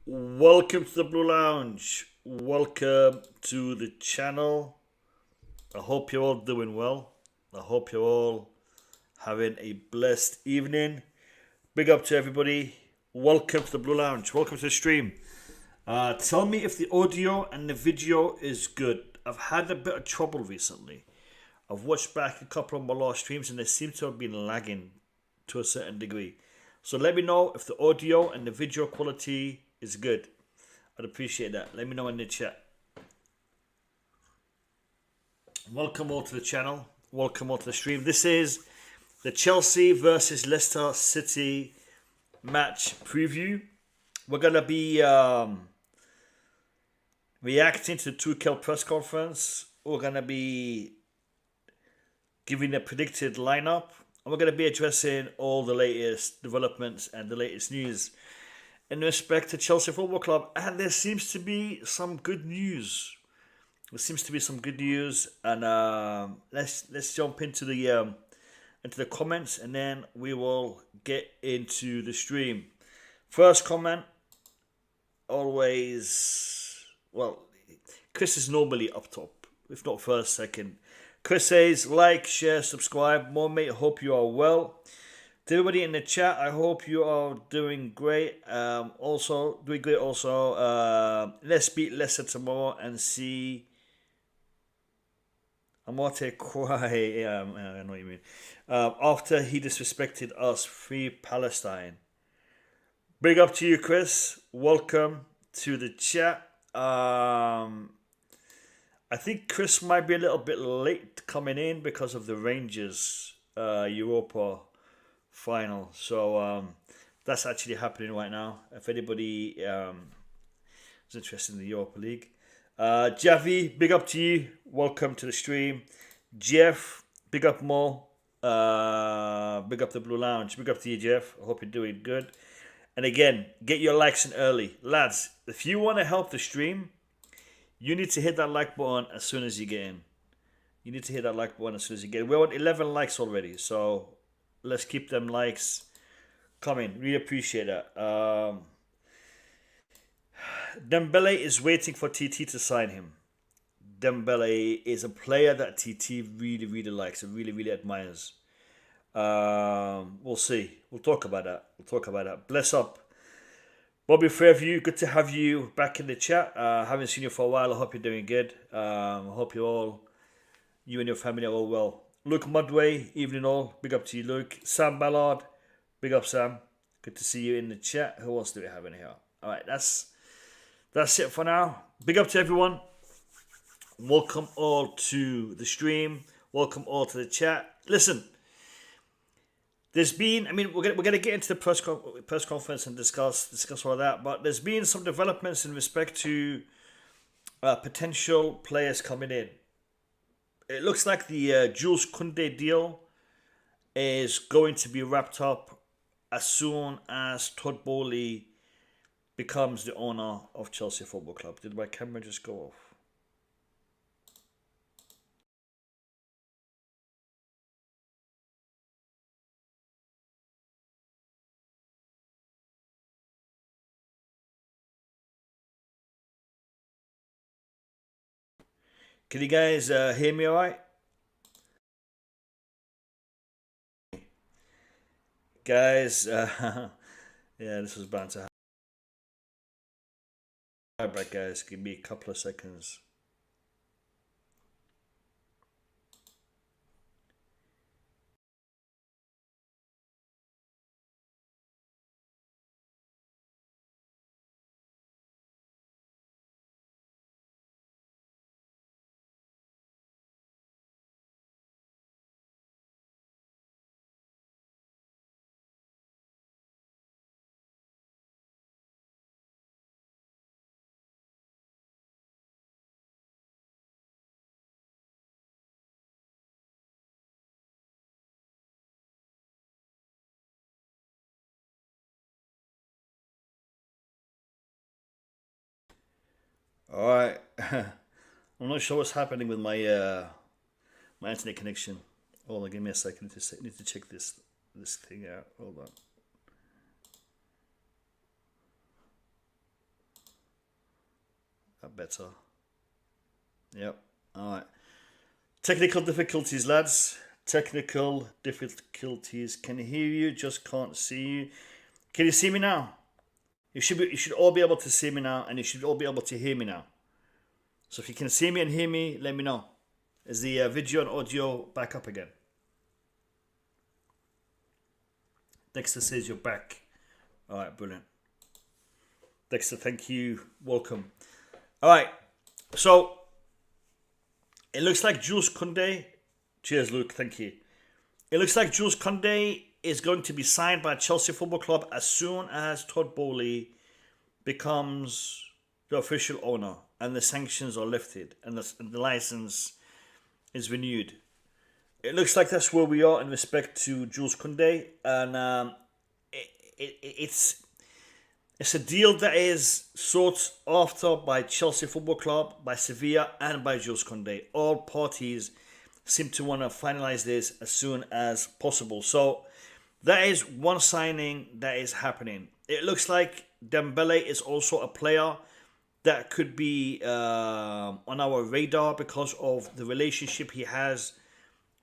Welcome to the Blue Lounge. Welcome to the channel. I hope you're all doing well. I hope you're all having a blessed evening. Big up to everybody. Welcome to the Blue Lounge. Welcome to the stream. Tell me if the audio and the video is good. I've had a bit of trouble recently. I've watched back a couple of my last streams and they seem to have been lagging to a certain degree. So let me know if the audio and the video quality is good. I'd appreciate that. Let me know in the chat. Welcome all to the channel. Welcome all to the stream. This is the Chelsea versus Leicester City match preview. We're going to be reacting to the Tuchel press conference. We're going to be giving a predicted lineup. And we're going to be addressing all the latest developments and the latest news in respect to Chelsea Football Club. And there seems to be some good news. And let's jump into the comments, and then we will get into the stream. First comment, always, well, Chris is normally up top, if not first, second. Chris says, like, share, subscribe. More mate, hope you are well. To everybody in the chat, I hope you are doing great. Also, let's beat Leicester tomorrow and see Amate cry. Yeah, I know what you mean. After he disrespected us, free Palestine. Big up to you, Chris. Welcome to the chat. I think Chris might be a little bit late coming in because of the Rangers Europa final. So that's actually happening right now. If anybody is interested in the Europa League. Javi, big up to you. Welcome to the stream. Jeff, big up Mo. Big up the Blue Lounge. Big up to you, Jeff. I hope you're doing good. And again, get your likes in early. Lads, if you want to help the stream, you need to hit that like button as soon as you get in. We're on 11 likes already, so let's keep them likes coming. Really appreciate that. Dembele is waiting for TT to sign him. Dembele is a player that TT really, really likes and really, really admires. We'll see. We'll talk about that. Bless up. Bobby Fairview, good to have you back in the chat. Haven't seen you for a while. I hope you're doing good. I hope you and your family are all well. Luke Mudway, evening all. Big up to you, Luke. Sam Ballard, big up, Sam. Good to see you in the chat. Who else do we have in here? All right, that's it for now. Big up to everyone. Welcome all to the stream. Welcome all to the chat. Listen. There's been, we're gonna get into the press conference and discuss all that, but there's been some developments in respect to potential players coming in. It looks like the Jules Koundé deal is going to be wrapped up as soon as Todd Bowley becomes the owner of Chelsea Football Club. Did my camera just go off? Can you guys hear me all right? Guys, yeah, this was bound to happen. All right, guys, give me a couple of seconds. All right. I'm not sure what's happening with my my internet connection. Hold on, give me a second. I need to check this thing out. Hold on. better. Yep. All right. Technical difficulties, lads. Technical difficulties. Can hear you, just can't see you. Can you see me now? You should all be able to see me now, and you should all be able to hear me now. So if you can see me and hear me, let me know. Is the video and audio back up again? Dexter says you're back. All right, brilliant. Dexter, thank you. Welcome. All right. So it looks like Jules Koundé. Cheers, Luke. Thank you. It looks like Jules Koundé is going to be signed by Chelsea Football Club as soon as Todd Bowley becomes the official owner and the sanctions are lifted and the license is renewed. It looks like that's where we are in respect to Jules Koundé, and it's a deal that is sought after by Chelsea Football Club, by Sevilla, and by Jules Koundé. All parties seem to want to finalise this as soon as possible. So that is one signing that is happening. It looks like Dembele is also a player that could be on our radar because of the relationship he has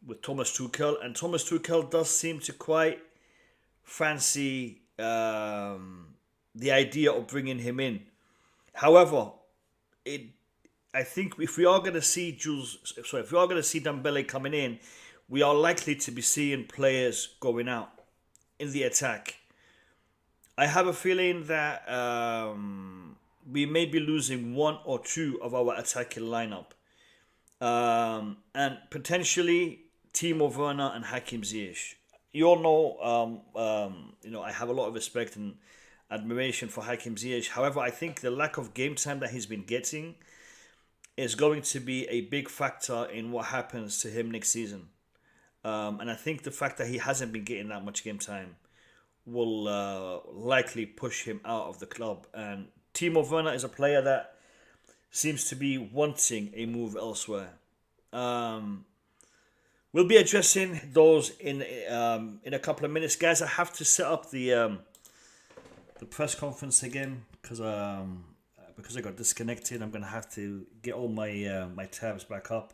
with Thomas Tuchel. And Thomas Tuchel does seem to quite fancy the idea of bringing him in. However, I think if we are going to see Dembele coming in, we are likely to be seeing players going out in the attack. I have a feeling that we may be losing one or two of our attacking lineup, and potentially Timo Werner and Hakim Ziyech. You all know, I have a lot of respect and admiration for Hakim Ziyech. However, I think the lack of game time that he's been getting is going to be a big factor in what happens to him next season. And I think the fact that he hasn't been getting that much game time will likely push him out of the club. And Timo Werner is a player that seems to be wanting a move elsewhere. We'll be addressing those in a couple of minutes, guys. I have to set up the press conference again because I got disconnected. I'm gonna have to get all my my tabs back up.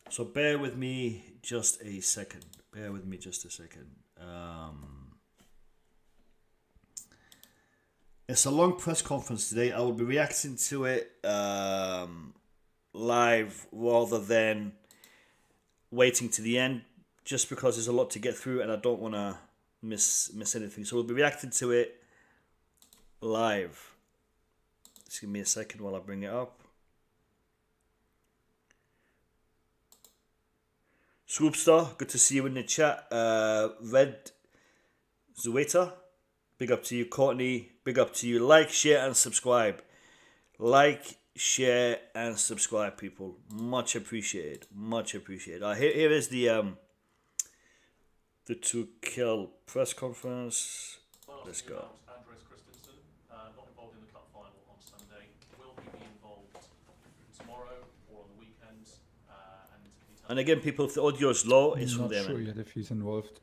So bear with me just a second. It's a long press conference today. I will be reacting to it live rather than waiting to the end, just because there's a lot to get through and I don't want to miss anything. So we'll be reacting to it live. Just give me a second while I bring it up. Swoopstar, good to see you in the chat. Red Zueta, big up to you. Courtney, big up to you. Like, share, and subscribe. Like, share, and subscribe, people. Much appreciated. Here is the Tuchel press conference. Let's go. Not involved in the cup final on Sunday. Will he be involved tomorrow or on the weekend? And again, people, if the audio is low, it's from them. I'm not sure yet if he's involved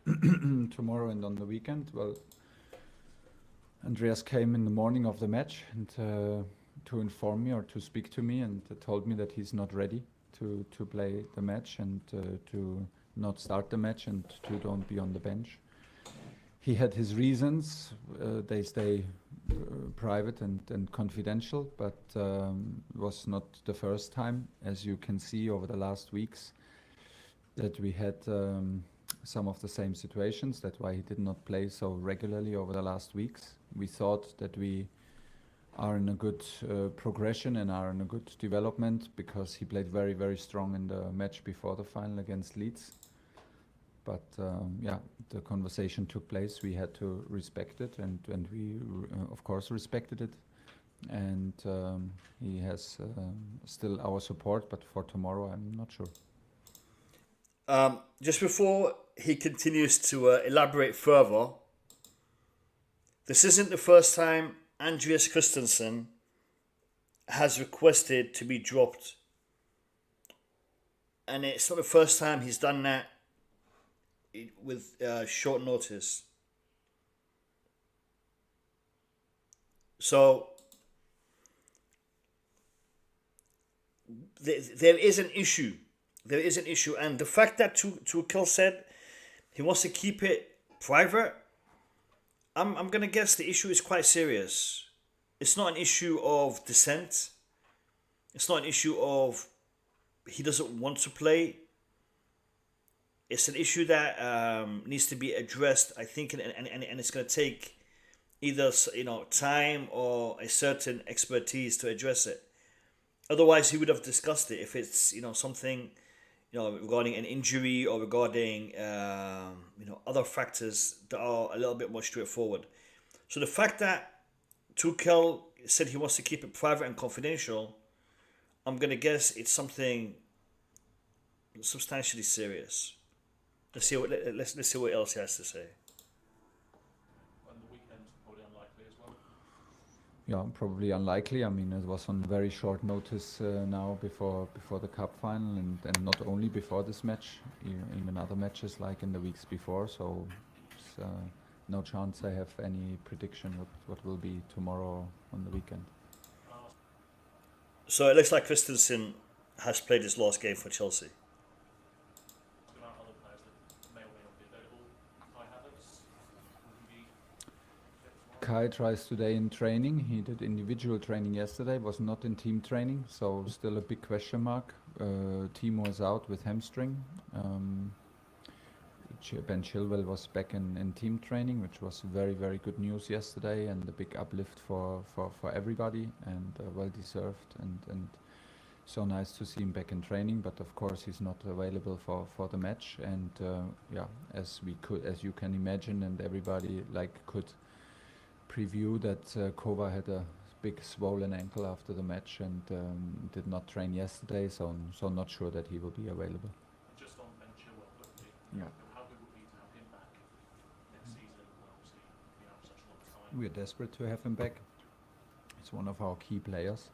tomorrow and on the weekend. Well, Andreas came in the morning of the match and to inform me or to speak to me, and told me that he's not ready to play the match and to not start the match and to don't be on the bench. He had his reasons. They stay private and confidential, but was not the first time, as you can see over the last weeks, that we had some of the same situations. That's why he did not play so regularly over the last weeks. We thought that we are in a good progression and are in a good development because he played very, very strong in the match before the final against Leeds. But yeah, the conversation took place. We had to respect it, and we, of course, respected it. And he has still our support, but for tomorrow, I'm not sure. Just before he continues to elaborate further, this isn't the first time Andreas Christensen has requested to be dropped. And it's not the first time he's done that with short notice. So there is an issue. There is an issue, and the fact that Tuchel said he wants to keep it private, I'm gonna guess the issue is quite serious. It's not an issue of dissent. It's not an issue of he doesn't want to play. It's an issue that needs to be addressed, I think, and it's going to take either time or a certain expertise to address it. Otherwise, he would have discussed it if it's something regarding an injury or regarding other factors that are a little bit more straightforward. So the fact that Tuchel said he wants to keep it private and confidential, I'm gonna guess it's something substantially serious. Let's see what else he has to say. And the weekend's probably unlikely as well. Yeah, probably unlikely. I mean, it was on very short notice now before the cup final, and not only before this match, even other matches like in the weeks before. So it's no chance I have any prediction what will be tomorrow on the weekend. So it looks like Christensen has played his last game for Chelsea. About other players that may or may not be available. Kai Havertz, will he be fit tomorrow? Kai tries today in training. He did individual training yesterday, was not in team training, so still a big question mark. Timo was out with hamstring. Ben Chilwell was back in team training, which was very, very good news yesterday, and a big uplift for everybody, and well deserved, and so nice to see him back in training. But of course he's not available for the match, and as you can imagine, and everybody could preview that Kova had a big swollen ankle after the match and did not train yesterday, so not sure that he will be available. Just on Ben Chilwell quickly. Yeah. How good would it be to have him back next season? Obviously, we have such a long time. We're desperate to have him back. It's one of our key players.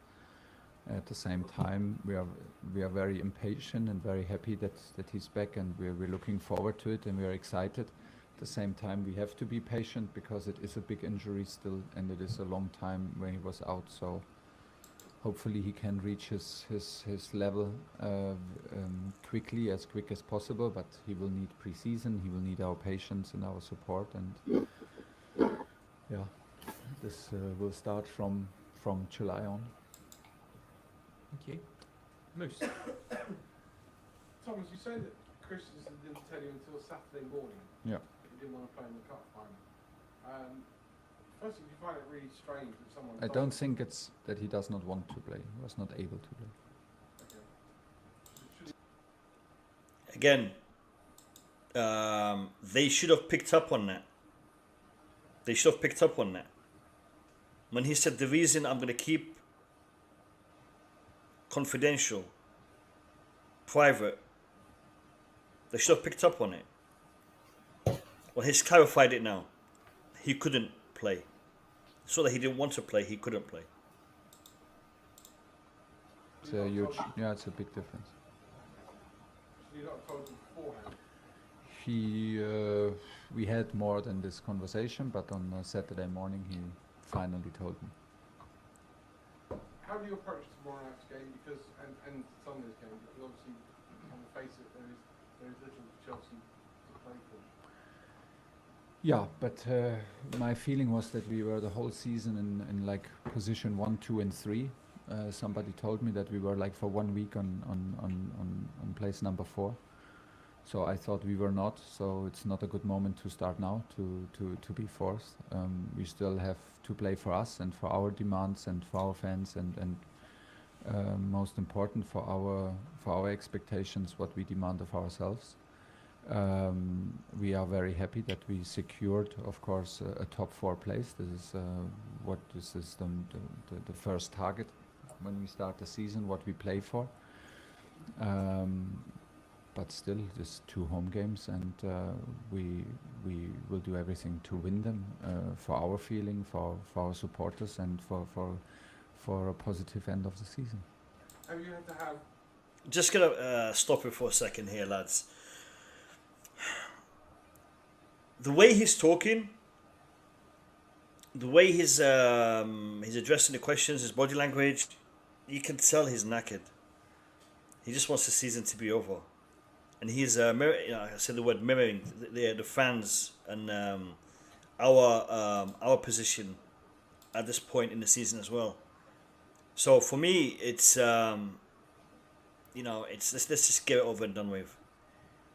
At the same time, we are very impatient and very happy that he's back, and we're looking forward to it, and we're excited. At the same time, we have to be patient because it is a big injury still, and it is a long time when he was out. So hopefully he can reach his level quickly, as quick as possible. But he will need pre-season. He will need our patience and our support, and yeah, this will start from July on. Thank you. Moose. Thomas, you say that Christensen didn't tell you until Saturday morning Yeah. he didn't want to play in the cup final. Firstly, do you find it really strange that someone... I don't think it's that he does not want to play. He was not able to play. Okay. Again, they should have picked up on that. They should have picked up on that. When he said the reason I'm going to keep confidential, private, they should have picked up on it. Well, he's clarified it now. He couldn't play. It's not that he didn't want to play, he couldn't play. It's a huge, it's a big difference. So you're not told him beforehand? We had more than this conversation, but on Saturday morning he finally told me. How do you approach tomorrow night's game and Sunday's game? Because obviously, on the face of it, there is little for Chelsea to play for. Yeah, but my feeling was that we were the whole season in position 1, 2, and 3. Somebody told me that we were for 1 week on place number 4. So I thought we were not. So it's not a good moment to start now to be forced. We still have to play for us and for our demands and for our fans and most important for our expectations, what we demand of ourselves. We are very happy that we secured, of course, a top 4 place. This is the first target when we start the season, what we play for. But still, there's 2 home games, and we will do everything to win them for our feeling, for our supporters, and for a positive end of the season. Have you had to have... Just gonna stop you for a second here, lads. The way he's talking, the way he's addressing the questions, his body language, you can tell he's knackered. He just wants the season to be over, and he's I said the word mirroring the fans and our position at this point in the season as well. So for me, it's it's let's just get it over and done with.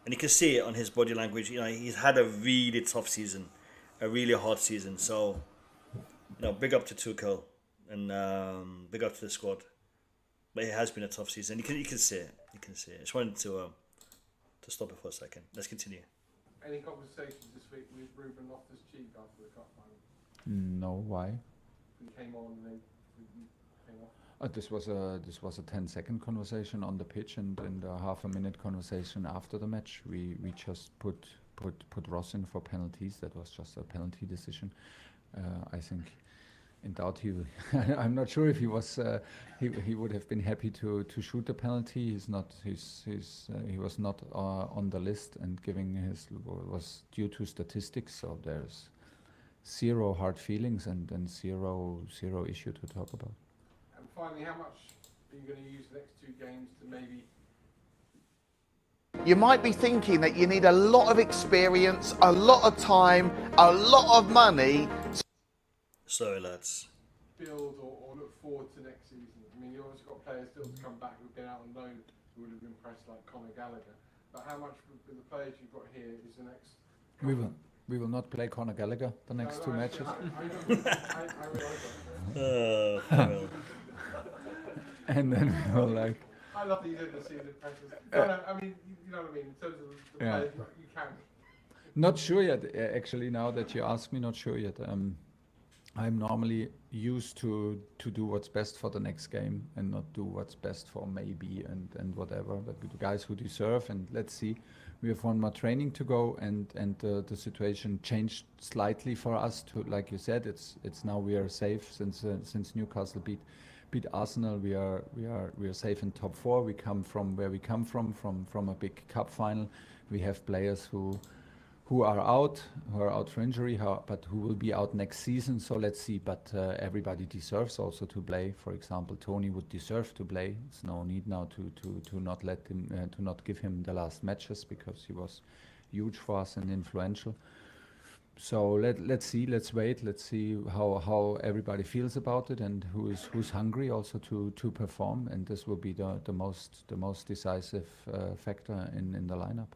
And you can see it on his body language. He's had a really tough season, a really hard season. So, big up to Tuchel and big up to the squad. But it has been a tough season. You can see it. You can see it. I just wanted to stop it for a second. Let's continue. Any conversations this week with Ruben Loftus-Cheek after the cup final? No, why? He came on and then he came off. This was a 10-second conversation on the pitch and a half a minute conversation after the match. We just put Ross in for penalties. That was just a penalty decision. I think in doubt I'm not sure if he was he would have been happy to shoot the penalty. He was not on the list, and giving his was due to statistics. So there's zero hard feelings and zero issue to talk about. Finally, how much are you going to use the next 2 games to maybe... You might be thinking that you need a lot of experience, a lot of time, a lot of money. Sorry, lads. Build or look forward to next season. I mean, you've obviously got players still to come back who've been out on loan who would have impressed, like Conor Gallagher. But how much with the players you've got here is the next... We will not play Conor Gallagher the next 2 matches. I realise that. Well. And then we will I love that you didn't see the pressures. No, I mean, you know what I mean, in terms of the players you can. Not sure yet, actually, now that you ask me, not sure yet. I'm normally used to do what's best for the next game and not do what's best for maybe and whatever. But the guys who deserve, and let's see. We have 1 more training to go, and the situation changed slightly for us. To, like you said, it's now we are safe since Newcastle beat Arsenal. We are safe in top 4. We come from where we come from a big cup final. We have players who are out for injury, but who will be out next season. So let's see. But everybody deserves also to play. For example, Tony would deserve to play. It's no need now to not let him to not give him the last matches, because he was huge for us and influential. So let's see, let's wait, let's see how everybody feels about it and who's hungry also to perform, and this will be the most decisive factor in the lineup.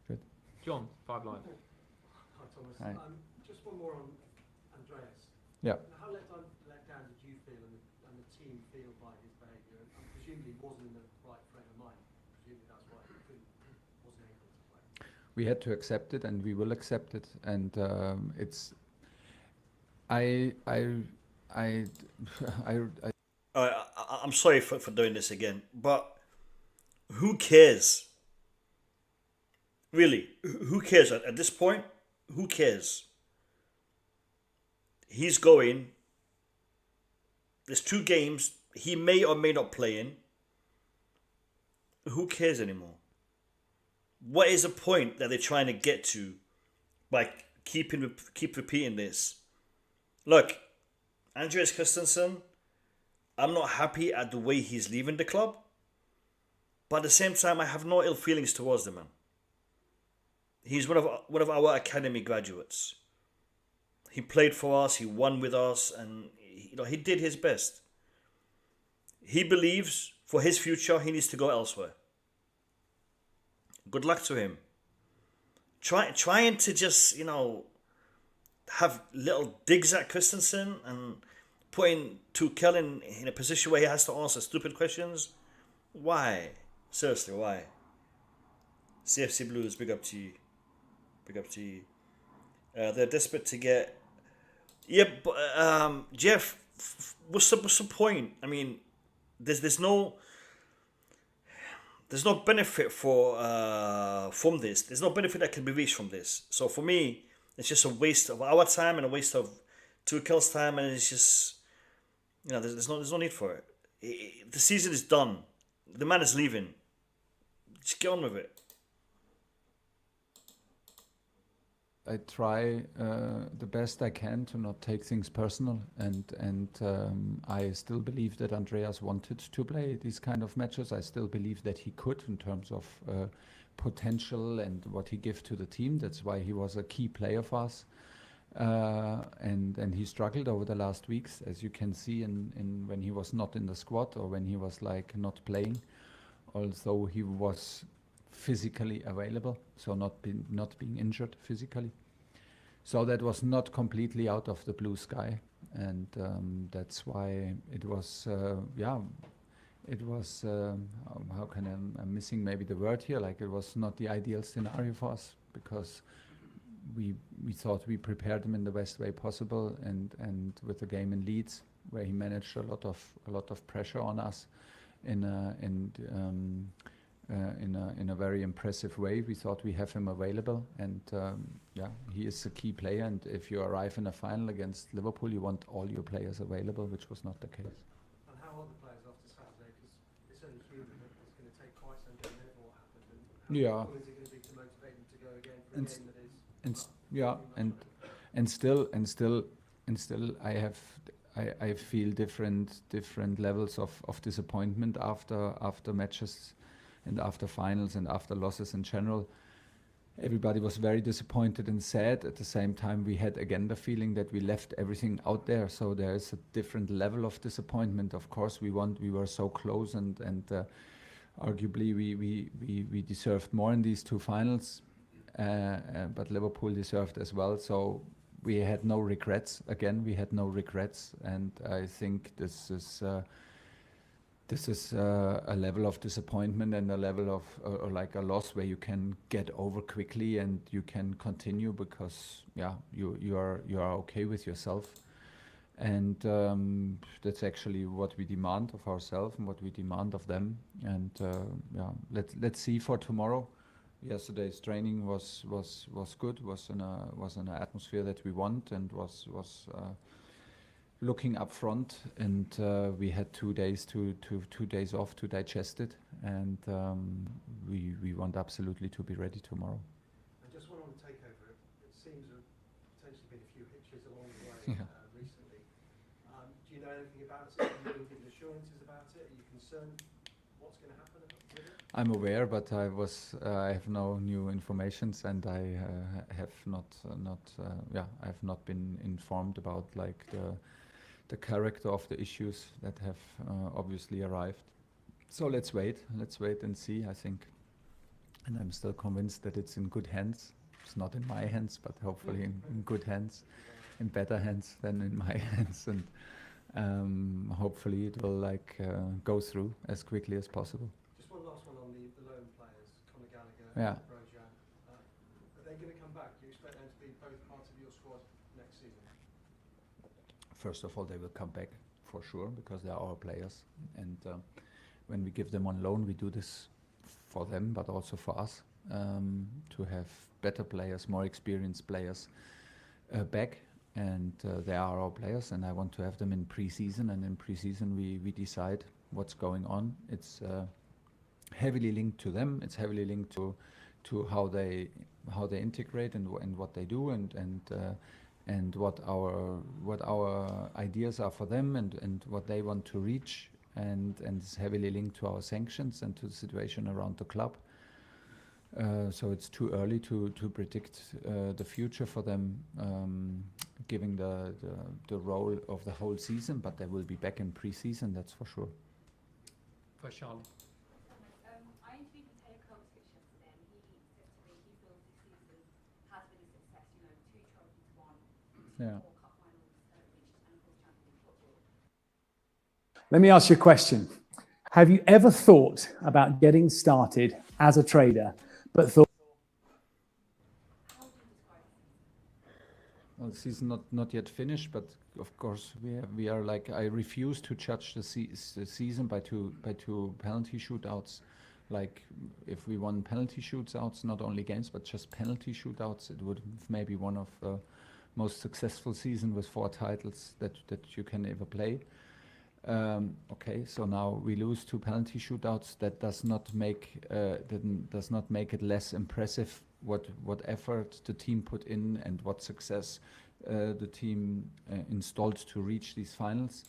Good. John, 5 Live. Hi Thomas. Hi. Just one more on Andreas. Yeah. How let down did you feel and the team feel by his behaviour? And presumably he wasn't in the right frame of mind. Presumably that's why he wasn't able to play. We had to accept it, and we will accept it. And it's I'm sorry for doing this again, but who cares? Really, who cares at this point? Who cares? He's going. There's 2 games. He may or may not play in. Who cares anymore? What is the point that they're trying to get to by keep repeating this? Look, Andreas Christensen, I'm not happy at the way he's leaving the club, but at the same time, I have no ill feelings towards the man. He's one of our academy graduates. He played for us, he won with us, and he did his best. He believes for his future he needs to go elsewhere. Good luck to him. Trying to just, have little digs at Christensen and putting Tuchel in a position where he has to answer stupid questions. Why? Seriously, why? CFC Blues, big up to you. Big up to you. They're desperate to get... Yeah, but Jeff, what's the point? I mean, there's no benefit from this. There's no benefit that can be reached from this. So for me, it's just a waste of our time and a waste of Tuchel's time, and it's just there's no need for it. The season is done. The man is leaving. Just get on with it. I try the best I can to not take things personal, and I still believe that Andreas wanted to play these kind of matches. I still believe that he could in terms of potential and what he gave to the team. That's why he was a key player for us. And he struggled over the last weeks, as you can see in when he was not in the squad or when he was like not playing. Although he was physically available, so not being injured physically. So that was not completely out of the blue sky, and that's why it was it was how can I'm missing maybe the word here, like it was not the ideal scenario for us, because we thought we prepared him in the best way possible, and with the game in Leeds where he managed a lot of pressure on us in a very impressive way. We thought we have him available, and he is a key player. And if you arrive in a final against Liverpool, you want all your players available, which was not the case. And how are the players after Saturday? Because it's only human that it's going to take quite some time to know what happened. And how difficult is it going to be to motivate them to go again for a game that is? And still, I feel different levels of disappointment after matches and after finals and after losses in general. Everybody was very disappointed and sad. At the same time, we had again the feeling that we left everything out there. So there is a different level of disappointment. Of course, we were so close, and arguably we deserved more in these two finals. But Liverpool deserved as well. So we had no regrets. Again, we had no regrets, and I think this is a level of disappointment and a level of like a loss where you can get over quickly and you can continue because you are okay with yourself, and that's actually what we demand of ourselves and what we demand of them. And let's see for tomorrow. Yesterday's training was good. Was in an atmosphere that we want, and was looking up front. And we had 2 days two days off to digest it, and we want absolutely to be ready tomorrow. And just one on the takeover. It seems there have potentially been a few hitches along the way recently. Do you know anything about it? Are you being given assurances about it? Are you concerned what's going to happen with it? I'm aware, but I have no new informations, and I have not been informed about like the character of the issues that have obviously arrived. So let's wait and see, I think. And I'm still convinced that it's in good hands. It's not in my hands, but hopefully in good hands, in better hands than in my hands, and hopefully it will go through as quickly as possible. One last one on the loan players, Conor Gallagher Yeah. and Brojan. Are they going to come back? Do you expect them to be both parts of your squad next season? First of all, they will come back for sure because they are our players. And when we give them on loan, we do this for them, but also for us, to have better players, more experienced players back. And they are our players, and I want to have them in pre-season. And in pre-season, we decide what's going on. It's heavily linked to them. It's heavily linked to how they integrate and what they do, and what our ideas are for them, and what they want to reach, and it's heavily linked to our sanctions and to the situation around the club. So it's too early to predict the future for them, giving the role of the whole season, but they will be back in pre-season, that's for sure. For Charlotte. I interviewed with Taylor Coates yesterday, and he said to me he feels this season has been a success. 2 trophies won, 4 cup finals reached, and of course Champions League football. Let me ask you a question. Have you ever thought about getting started as a trader, but thought... How would you describe it? Well, the season not yet finished, but of course we are like, I refuse to judge the season by two penalty shootouts. Like if we won penalty shootouts, not only games but just penalty shootouts, it would maybe one of the most successful season with 4 titles that you can ever play. Okay, so now we lose 2 penalty shootouts. That does not make it less impressive what effort the team put in and what success the team installed to reach these finals.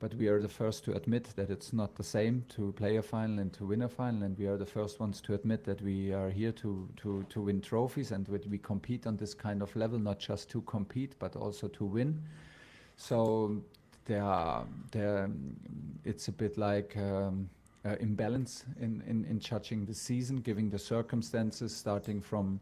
But we are the first to admit that it's not the same to play a final and to win a final, and we are the first ones to admit that we are here to win trophies, and we compete on this kind of level, not just to compete but also to win. So it's a bit like imbalance in judging the season, given the circumstances, starting from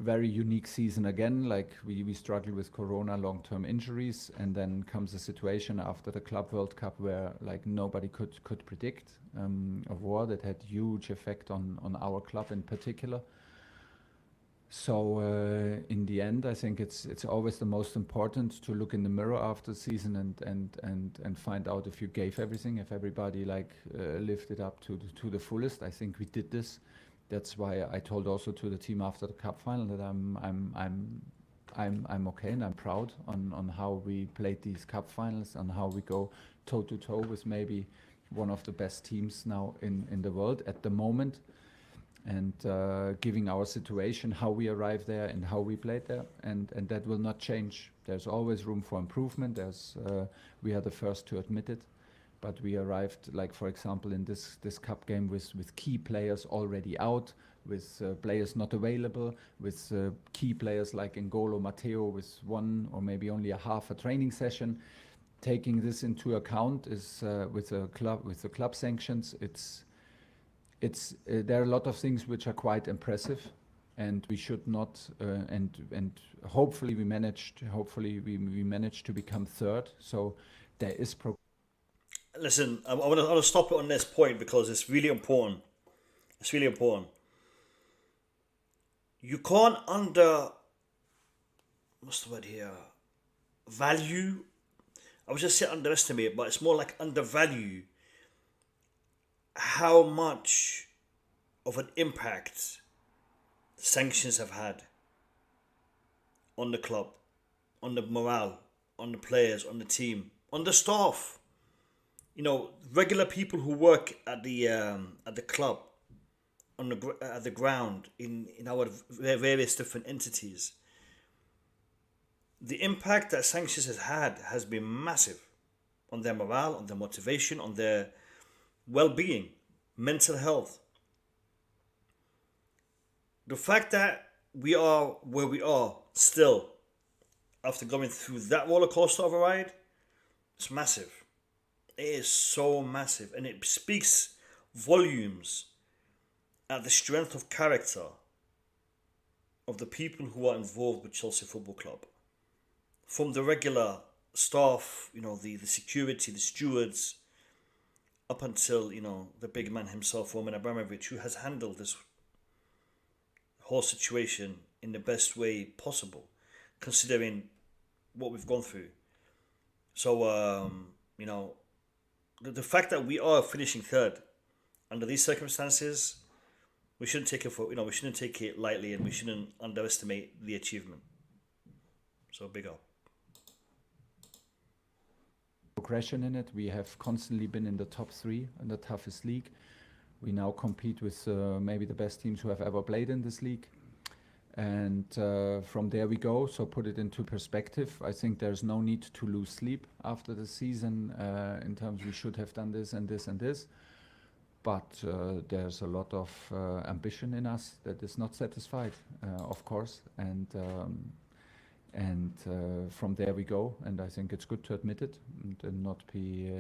very unique season again, like we struggle with Corona, long-term injuries, and then comes a situation after the Club World Cup where like nobody could predict a war that had huge effect on our club in particular. So in the end, I think it's always the most important to look in the mirror after the season and find out if you gave everything, if everybody like lived it up to the fullest. I think we did this. That's why I told also to the team after the cup final that I'm okay and I'm proud on how we played these cup finals and how we go toe to toe with maybe one of the best teams now in the world at the moment. And giving our situation, how we arrived there and how we played there, and that will not change. There's always room for improvement. We are the first to admit it, but we arrived, like for example, in this cup game with key players already out, with players not available, with key players like N'Golo, Matteo, with one or maybe only a half a training session. Taking this into account is with the club sanctions. There are a lot of things which are quite impressive, and we should not and hopefully we managed to become third. So there is Listen, I want to stop it on this point because it's really important. It's really important. You can't what's the word here? Value. I would just say underestimate, but it's more like undervalue how much of an impact sanctions have had on the club, on the morale, on the players, on the team, on the staff. You know, regular people who work at the club, at the ground, in our various different entities. The impact that sanctions has had has been massive on their morale, on their motivation, on their well-being, mental health. The fact that we are where we are still after going through that roller coaster of a ride, it's massive. It is so massive, and it speaks volumes at the strength of character of the people who are involved with Chelsea Football Club. From the regular staff, you know, the security, the stewards, up until, you know, the big man himself, Roman Abramovich, who has handled this whole situation in the best way possible, considering what we've gone through. So, you know, the fact that we are finishing third under these circumstances, we shouldn't take it lightly, and we shouldn't underestimate the achievement. So big up. Progression in it. We have constantly been in the top 3 in the toughest league. We now compete with maybe the best teams who have ever played in this league. And from there we go. So put it into perspective. I think there's no need to lose sleep after the season in terms we should have done this and this and this. But there's a lot of ambition in us that is not satisfied, of course. And from there we go. And I think it's good to admit it and not be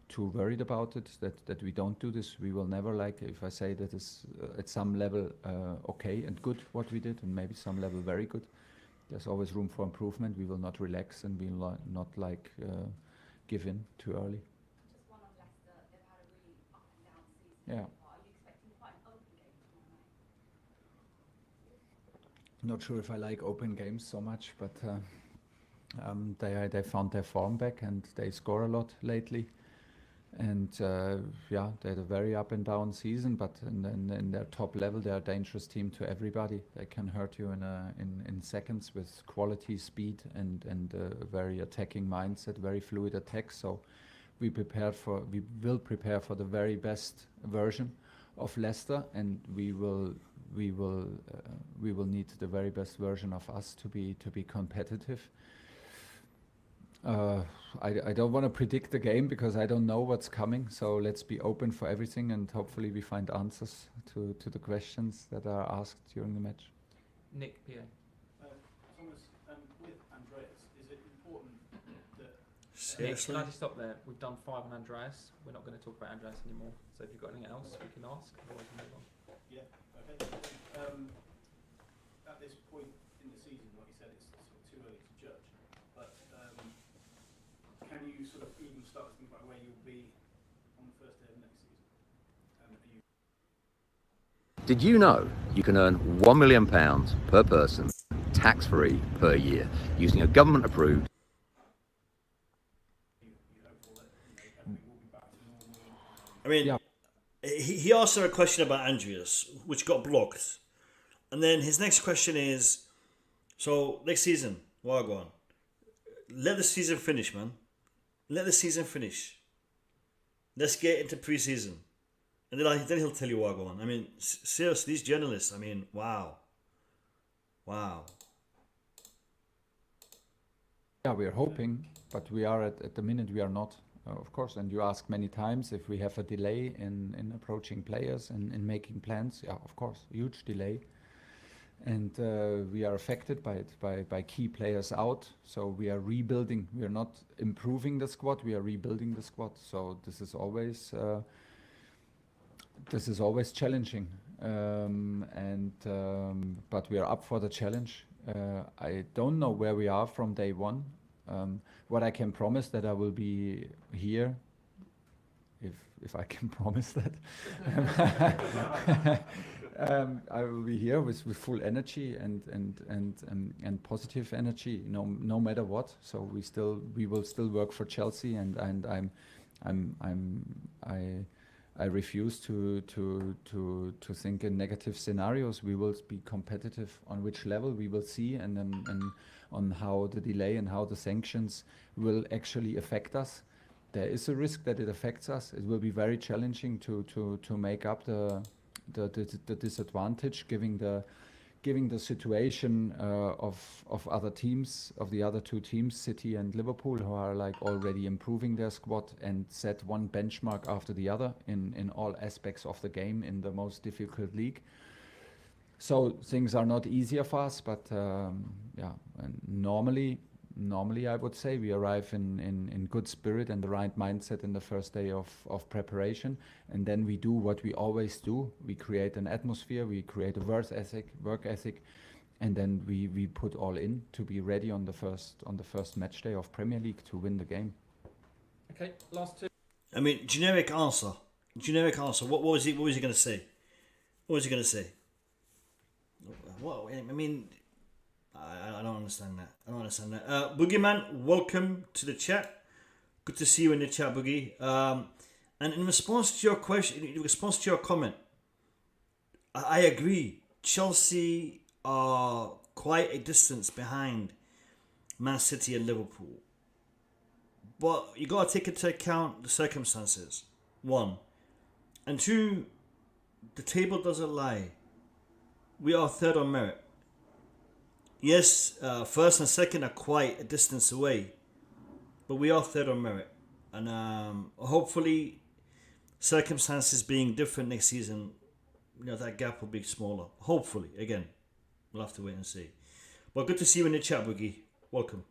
too worried about it, that we don't do this. We will never, like, if I say that is at some level okay and good what we did, and maybe some level very good, there's always room for improvement. We will not relax, and we will not like give in too early. Just one on Leicester, they've had a really up and down season. Yeah. Are you expecting quite an open game tomorrow night? Not sure if I like open games so much, but they found their form back and they score a lot lately. And yeah, they had a very up and down season, but in their top level, they're a dangerous team to everybody. They can hurt you in seconds with quality, speed, and a very attacking mindset, very fluid attack. So we will prepare for the very best version Leicester, and we will need the very best version of us to be competitive. I don't want to predict the game because I don't know what's coming. So let's be open for everything, and hopefully we find answers to the questions that are asked during the match. Nick, PA. Thomas, with Andreas, is it important that... Nick, Seriously? can I just stop there? We've done 5 on Andreas. We're not going to talk about Andreas anymore. So if you've got anything else, we can ask. Otherwise, we'll move on. Yeah, okay. At this point in the season, like you said, it's sort of too early to judge. But can you sort of even start to think about where you'll be on the first day of next season? Did you know you can earn £1 million per person, tax-free per year, using a government-approved... I mean, Yeah. he asked her a question about Andreas, which got blocked. And then his next question is, so next season, Wagwan, let the season finish, man. Let the season finish. Let's get into pre-season. And then he'll tell you Wagwan. I mean, seriously, these journalists, I mean, wow. Wow. Yeah, we are hoping, but we are at the minute we are not, of course. And you ask many times if we have a delay in approaching players and in making plans. Yeah, of course, huge delay. And we are affected by it, by key players out. So we are rebuilding. We are not improving the squad. We are rebuilding the squad. So this is always challenging. But we are up for the challenge. I don't know where we are from day one. What I can promise that I will be here, if I can promise that. I will be here with full energy and positive energy, no matter what. So we will still work for Chelsea, and I refuse to think in negative scenarios. We will be competitive. On which level we will see, and on how the delay and how the sanctions will actually affect us. There is a risk that it affects us. It will be very challenging to make up the disadvantage, giving the situation of other teams, of the other two teams, City and Liverpool, who are like already improving their squad and set one benchmark after the other in all aspects of the game in the most difficult league. So things are not easier for us, but yeah, and normally I would say we arrive in good spirit and the right mindset in the first day of preparation, and then we do what we always do. We create an atmosphere, we create a work ethic, and then we put all in to be ready on the first match day of Premier League to win the game. Okay, last two. I mean, generic answer. What was he going to say? What was he going to say? What? I mean, I don't understand that. Boogeyman, welcome to the chat. Good to see you in the chat, Boogie. And in response to your question, in response to your comment, I agree. Chelsea are quite a distance behind Man City and Liverpool. But you got to take into account the circumstances. 1. And 2, the table doesn't lie. We are third on merit. Yes, first and second are quite a distance away, but we are third on merit. And hopefully, circumstances being different next season, that gap will be smaller. Hopefully, again, we'll have to wait and see. But good to see you in the chat, Boogie. Welcome.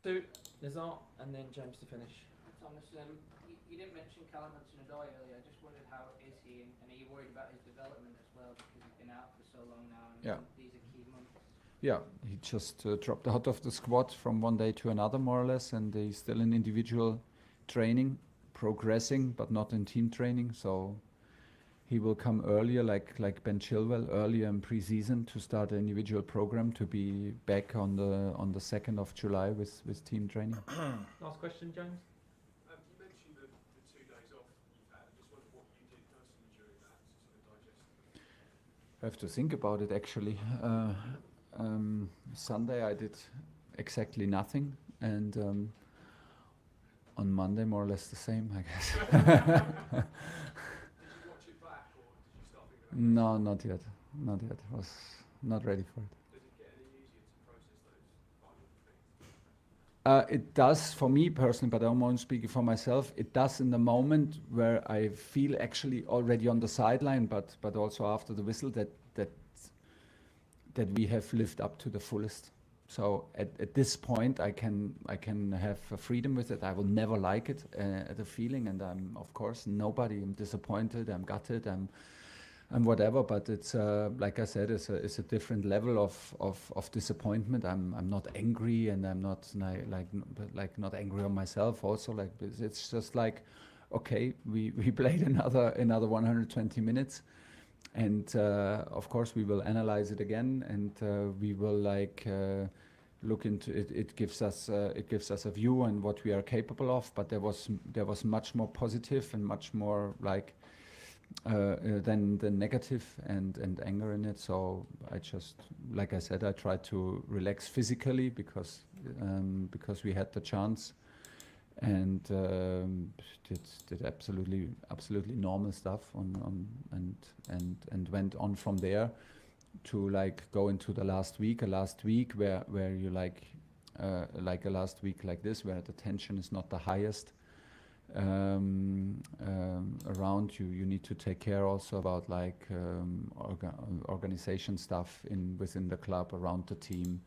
So, Nizar, and then James to finish. Thomas, you didn't mention Callum Hudson-Odoi earlier. I just wondered how is he, and are you worried about his development as well, because he's been out for so long now, and Yeah. these are key months. Yeah, he just dropped out of the squad from one day to another, more or less, and he's still in individual training, progressing, but not in team training. So he will come earlier, like Ben Chilwell, earlier in pre-season to start an individual program to be back on the 2nd of July with team training. Last question, James. You mentioned the 2 days off you've had. I just wondered what you did personally during that to sort of digest it. I have to think about it actually. Sunday I did exactly nothing, and on Monday, more or less the same, I guess. Did you watch it back, or did you start thinking about No, not yet. Not yet. Was not ready for it. Does it get any easier to process those final things? It does for me personally, but I don't want to speak for myself. It does in the moment where I feel actually already on the sideline, but also after the whistle that we have lived up to the fullest. So at this point, I can have a freedom with it. I will never like it, the feeling, and I'm of course nobody. I'm disappointed. I'm gutted. I'm whatever. But it's like I said, it's a different level of disappointment. I'm not angry, and I'm not like not angry on myself. Also, like it's just like, okay, we played another 120 minutes. And of course, we will analyze it again, and we will look into it. It gives us a view on what we are capable of. But there was much more positive and much more than the negative and anger in it. So I just, like I said, I tried to relax physically because we had the chance. And did absolutely normal stuff and went on from there to go into the last week where you like a last week like this, where the tension is not the highest around you. You need to take care also about organization stuff within the club, around the team,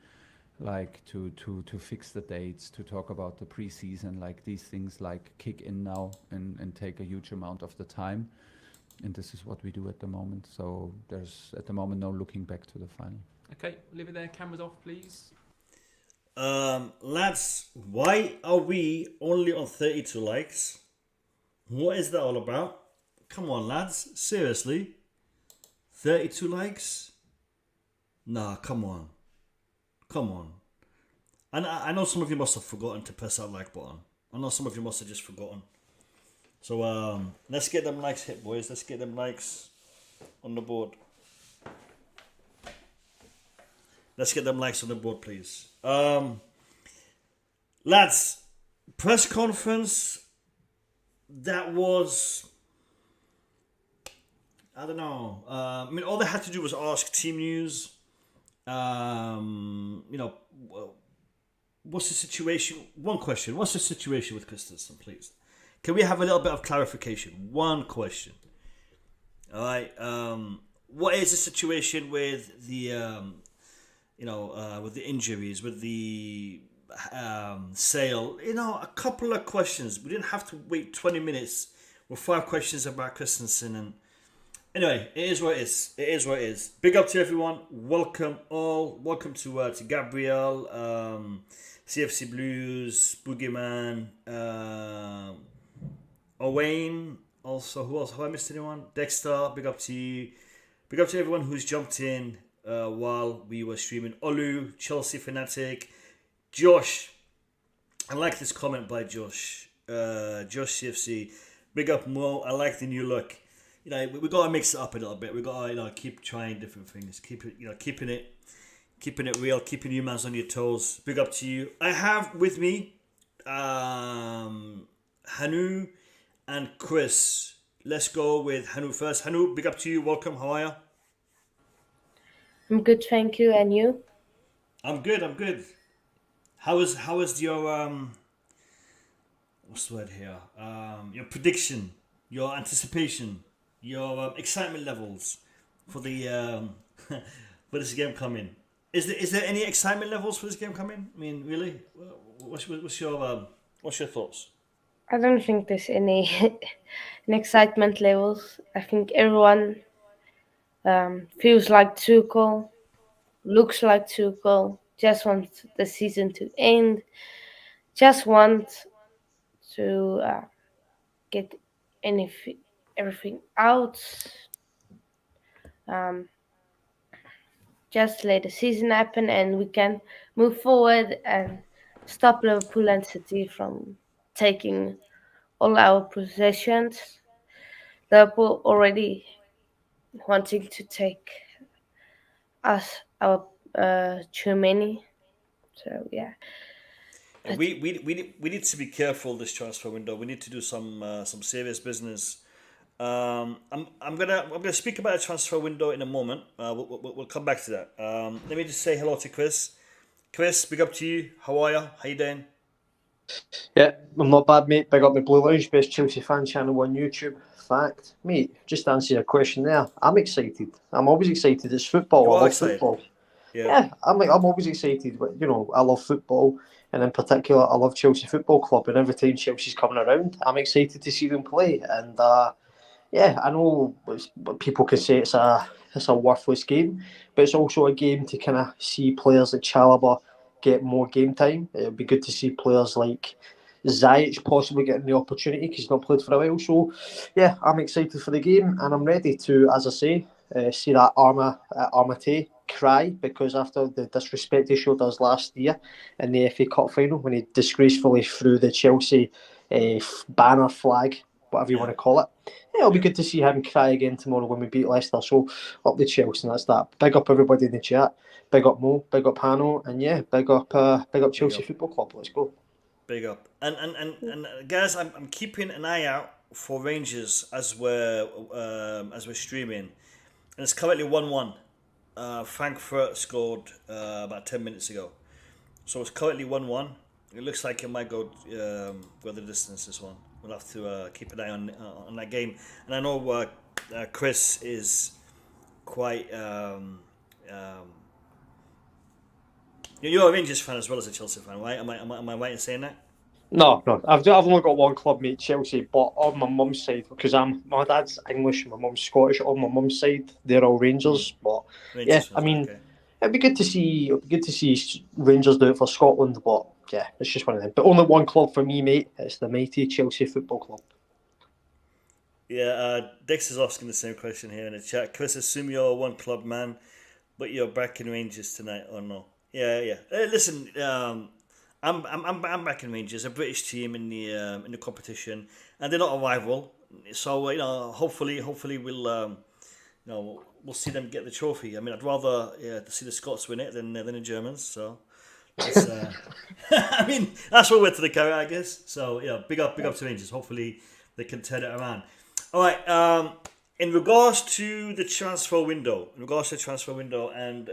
to fix the dates, to talk about the preseason, these things kick in now and take a huge amount of the time. And this is what we do at the moment. So there's at the moment no looking back to the final. Okay, leave it there. Cameras off, please. Lads, why are we only on 32 likes? What is that all about? Come on, lads. Seriously? 32 likes? Nah, come on. Come on. And I know some of you must have forgotten to press that like button. I know some of you must have just forgotten. So let's get them likes hit, boys. Let's get them likes on the board. Let's get them likes on the board, please. Lads, press conference, that was, I don't know. All they had to do was ask team news. What's the situation? One question. What's the situation with Christensen, please? Can we have a little bit of clarification? One question. All right. What is the situation with the, with the injuries, with the sale? A couple of questions. We didn't have to wait 20 minutes with 5 questions about Christensen. And anyway, it is what it is. It is what it is. Big up to everyone. Welcome all. Welcome to Gabriel, CFC Blues, Boogeyman, Owain. Also, who else? Have I missed anyone? Dexter. Big up to you. Big up to everyone who's jumped in while we were streaming. Olu, Chelsea Fanatic, Josh. I like this comment by Josh. Josh CFC. Big up Mo. I like the new look. We got to mix it up a little bit. We got to keep trying different things. Keep it, keeping it real, keeping you mans on your toes. Big up to you. I have with me Hanu and Chris. Let's go with Hanu first. Hanu, big up to you. Welcome. How are you? I'm good, thank you. And you? I'm good. How is your what's the word here? Your prediction, your anticipation, your excitement levels for the for this game coming? Is there any excitement levels for this game coming? I mean, really? What's your thoughts? I don't think there's any excitement levels. I think everyone feels like Tuchel, looks like Tuchel, just wants the season to end, just wants to get everything out. Just let the season happen and we can move forward and stop Liverpool and City from taking all our possessions. Liverpool already wanting to take us our too many. So yeah. We need to be careful this transfer window. We need to do some serious business. I'm gonna speak about a transfer window in a moment. We'll come back to that. Let me just say hello to Chris. Chris, big up to you. How are you? How you doing? Yeah, I'm not bad, mate. Big up the Blue Lounge, best Chelsea fan channel on YouTube. Fact, mate, just to answer your question there, I'm excited. I'm always excited. It's football. You I are love excited. football. Yeah. Yeah, I'm always excited. But, you know, I love football, and in particular, I love Chelsea Football Club. And every time Chelsea's coming around, I'm excited to see them play. And yeah, I know people can say it's a worthless game, but it's also a game to kind of see players like Chalobah get more game time. It would be good to see players like ZIYECH possibly getting the opportunity because he's not played for a while. So, yeah, I'm excited for the game and I'm ready to, as I say, see that Armate cry because after the disrespect he showed us last year in the FA Cup final when he disgracefully threw the Chelsea banner flag, whatever you want to call it. Yeah, it'll be good to see him cry again tomorrow when we beat Leicester. So up the Chelsea, and that's that. Big up everybody in the chat. Big up Mo. Big up Hano, and yeah, big up Chelsea Football Club. Let's go. Big up. And guys, I'm keeping an eye out for Rangers as we're streaming, and it's currently 1-1. Frankfurt scored about 10 minutes ago, so it's currently 1-1. It looks like it might go the distance. This one, we'll have to keep an eye on that game. And I know Chris is quite. You're a Rangers fan as well as a Chelsea fan, right? Am I right in saying that? No. I've only got one club, mate, Chelsea. But on my mum's side, because my dad's English, my mum's Scottish. On my mum's side, they're all Rangers. But Rangers yeah, fans, I mean, okay. it'd be good to see Rangers do it for Scotland. But yeah, it's just one of them. But only one club for me, mate. It's the mighty Chelsea Football Club. Yeah, Dex is asking the same question here in the chat. Chris, assume you're a one club man, but you're back in Rangers tonight or no? Yeah. Listen, I'm back in Rangers, a British team in the competition, and they're not a rival. So hopefully we'll we'll see them get the trophy. I mean, I'd rather to see the Scots win it than the Germans. So. I mean, that's what we're to the carrot, I guess. So yeah, big up to Rangers. Hopefully they can turn it around. All right. In regards to the transfer window, and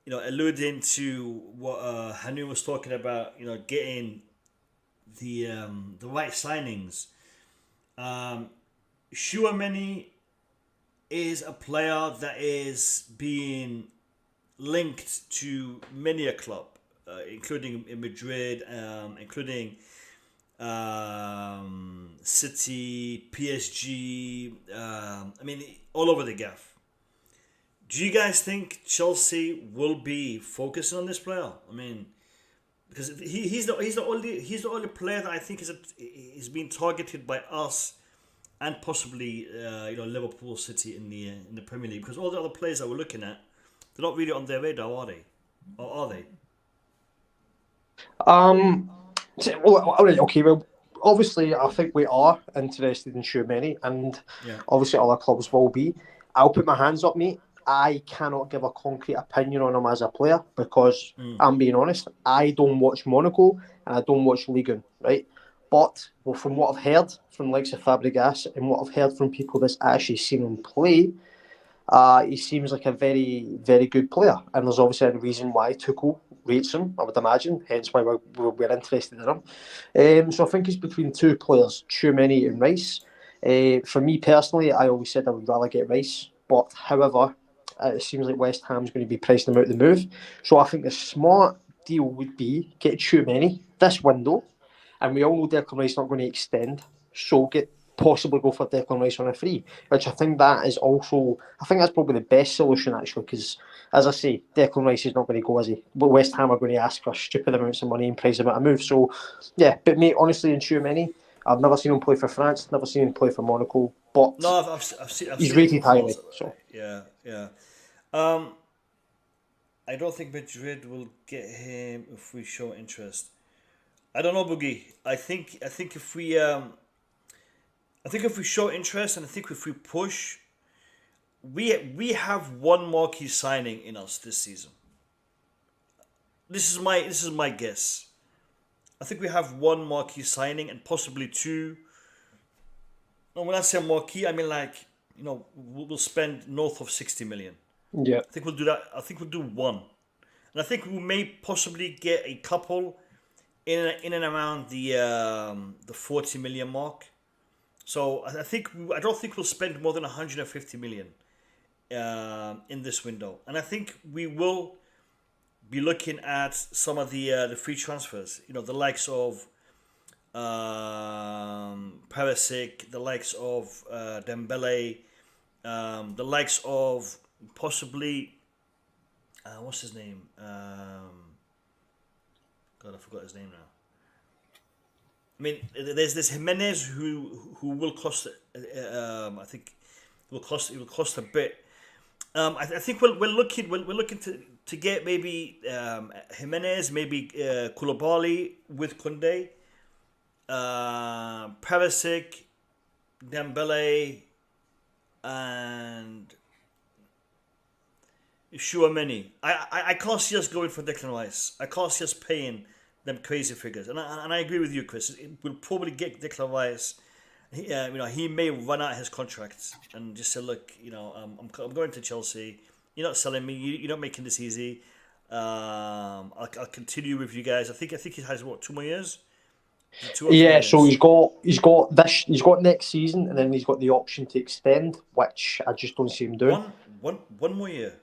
alluding to what Hanu was talking about, getting the right signings. Chouameni is a player that is being linked to many a club, including in Madrid, including City, PSG. I mean, all over the gaff. Do you guys think Chelsea will be focusing on this player? I mean, because he's the only player that I think is being targeted by us and possibly Liverpool, City in the Premier League, because all the other players that we're looking at, they're not really on their radar, are they? Or are they? Okay. Well, obviously, I think we are interested in Chouameni, and obviously other clubs will be. I'll put my hands up, mate. I cannot give a concrete opinion on him as a player because I'm being honest. I don't watch Monaco and I don't watch Ligue 1, right? But from what I've heard from the likes of Fabregas and what I've heard from people that's actually seen him play, he seems like a very, very good player. And there's obviously a reason why Tuchel rates him, I would imagine, hence why we're interested in him. So I think it's between two players, Chouameni and Rice. For me personally, I always said I would rather get Rice. But however, it seems like West Ham's going to be pricing him out the move. So I think the smart deal would be get Chouameni this window. And we all know Declan Rice not going to extend. So possibly go for Declan Rice on a free, which I think that's probably the best solution actually, because as I say, Declan Rice is not going to go, is he? But West Ham are going to ask for stupid amounts of money and price him at a move. So yeah, but mate, honestly, in Chouameni, I've never seen him play for France, never seen him play for Monaco, but no, I've seen he's rated highly. So yeah. I don't think Madrid will get him if we show interest. I don't know, Boogie. I think if we show interest, and I think if we push, we have one marquee signing in us this season. this is my guess. I think we have one marquee signing and possibly two. No, when I say marquee, I mean like, we'll spend north of 60 million. Yeah. I think we'll do that. I think we'll do one, and I think we may possibly get a couple in and around the 40 million mark. So I don't think we'll spend more than 150 million in this window, and I think we will be looking at some of the free transfers. The likes of Perisic, the likes of Dembele, the likes of possibly what's his name? God, I forgot his name now. I mean, there's this Jimenez who will cost. I think it will cost a bit. I think we're looking to get maybe Jimenez, maybe Koulibaly with Koundé, Perisic, Dembele, and Chouameni. I can't see us going for Declan Rice. I can't see us paying them crazy figures. And I agree with you, Chris. We'll probably get Declan Rice. He may run out his contract and just say, look, I'm going to Chelsea. You're not selling me. You're not making this easy. I'll continue with you guys. I think he has 2 more years. 2 or 3 Yeah, years. so he's got next season, and then he's got the option to extend, which I just don't see him doing. One more year.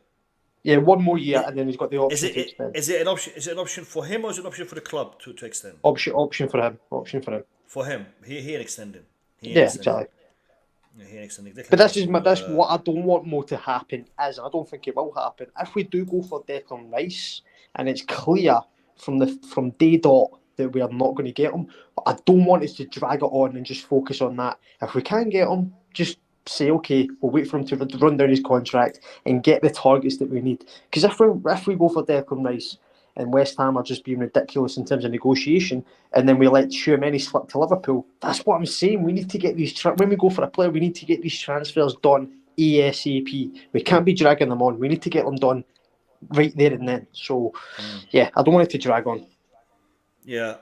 Yeah, 1 more year, and then he's got the option to extend. Is it an option? Is it an option for him, or is it an option for the club to extend? Option for him. Option for him. For him, he ain't extending. Exactly. Yeah, he ain't extending. But that's what I don't want more to happen. As I don't think it will happen. If we do go for Declan Rice, and it's clear from day dot that we are not going to get him, I don't want us to drag it on and just focus on that. If we can get him, just say, okay, we'll wait for him to run down his contract and get the targets that we need. Because if we go for Declan Rice and West Ham are just being ridiculous in terms of negotiation, and then we let Chouameni slip to Liverpool, that's what I'm saying. We need to get these when we go for a player, we need to get these transfers done ASAP. We can't be dragging them on. We need to get them done right there and then. So, yeah, I don't want it to drag on. Yeah.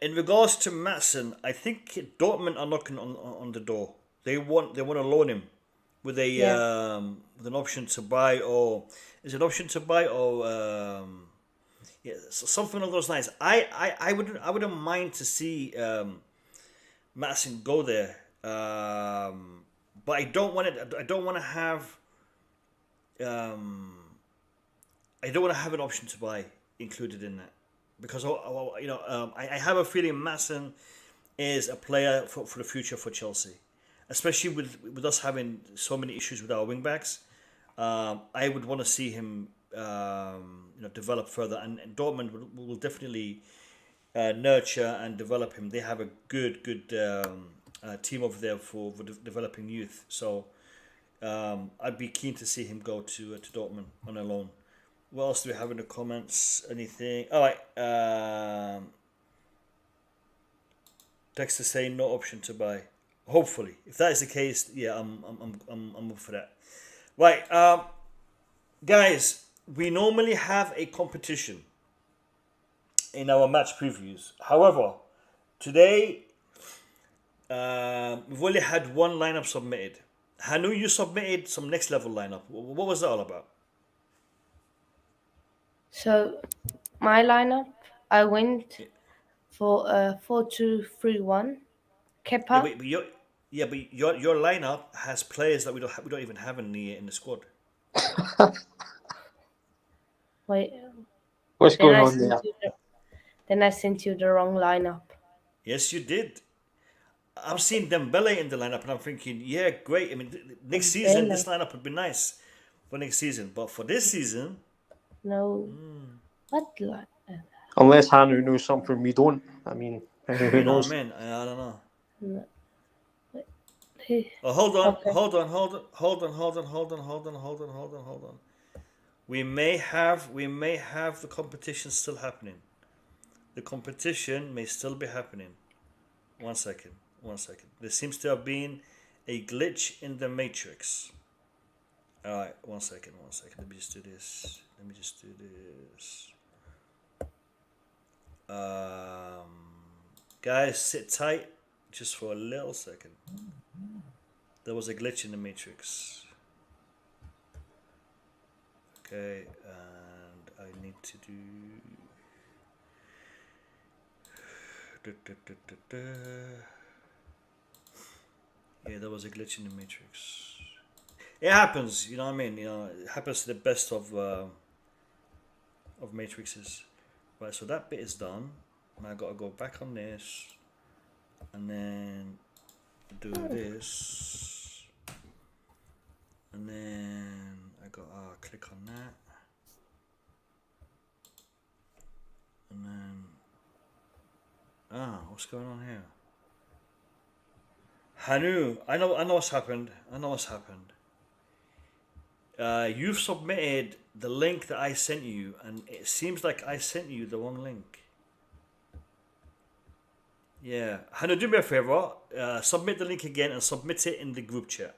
In regards to Maatsen, I think Dortmund are knocking on the door. They want to loan him with with an option to buy, or is it an option to buy, or something along those lines. I wouldn't mind to see Maatsen go there, but I don't want it. I don't want to have. I don't want to have an option to buy included in that, because I have a feeling Maatsen is a player for the future for Chelsea, especially with us having so many issues with our wing backs. I would want to see him develop further, and Dortmund will definitely nurture and develop him. They have a good team over there for developing youth. So I'd be keen to see him go to Dortmund on a loan. What else do we have in the comments? Anything? All right. Dexter saying no option to buy. Hopefully, if that is the case, yeah, I'm up for that. Right, guys. We normally have a competition in our match previews. However, today we've only had one lineup submitted. Hanu, you submitted some next level lineup. What was that all about? So, my lineup, I went for 4-2-3-1. Kepa. Yeah, but your lineup has players that we don't even have in the squad. Wait. What's going on there? Then I sent you the wrong lineup. Yes, you did. I'm seeing Dembele in the lineup, and I'm thinking, yeah, great. I mean, next season this lineup would be nice for next season, but for this season, no. What lineup? Unless Hanu knows something we don't. I mean, who knows? Oh man, I don't know. No. Oh, hold on, Okay. hold on. We may have the competition still happening. The competition may still be happening. One second. There seems to have been a glitch in the matrix. All right, one second. Let me just do this. Guys, sit tight just for a little second. There was a glitch in the matrix. Okay, and I need to do. Yeah, there was a glitch in the matrix. It happens, you know what I mean? You know, it happens to the best of matrices. Right, so that bit is done. And I gotta go back on this and then do this. And then I gotta click on that. And then what's going on here? Hanu, I know what's happened. You've submitted the link that I sent you, and it seems like I sent you the wrong link. Yeah, Hanu, do me a favor. Submit the link again and submit it in the group chat.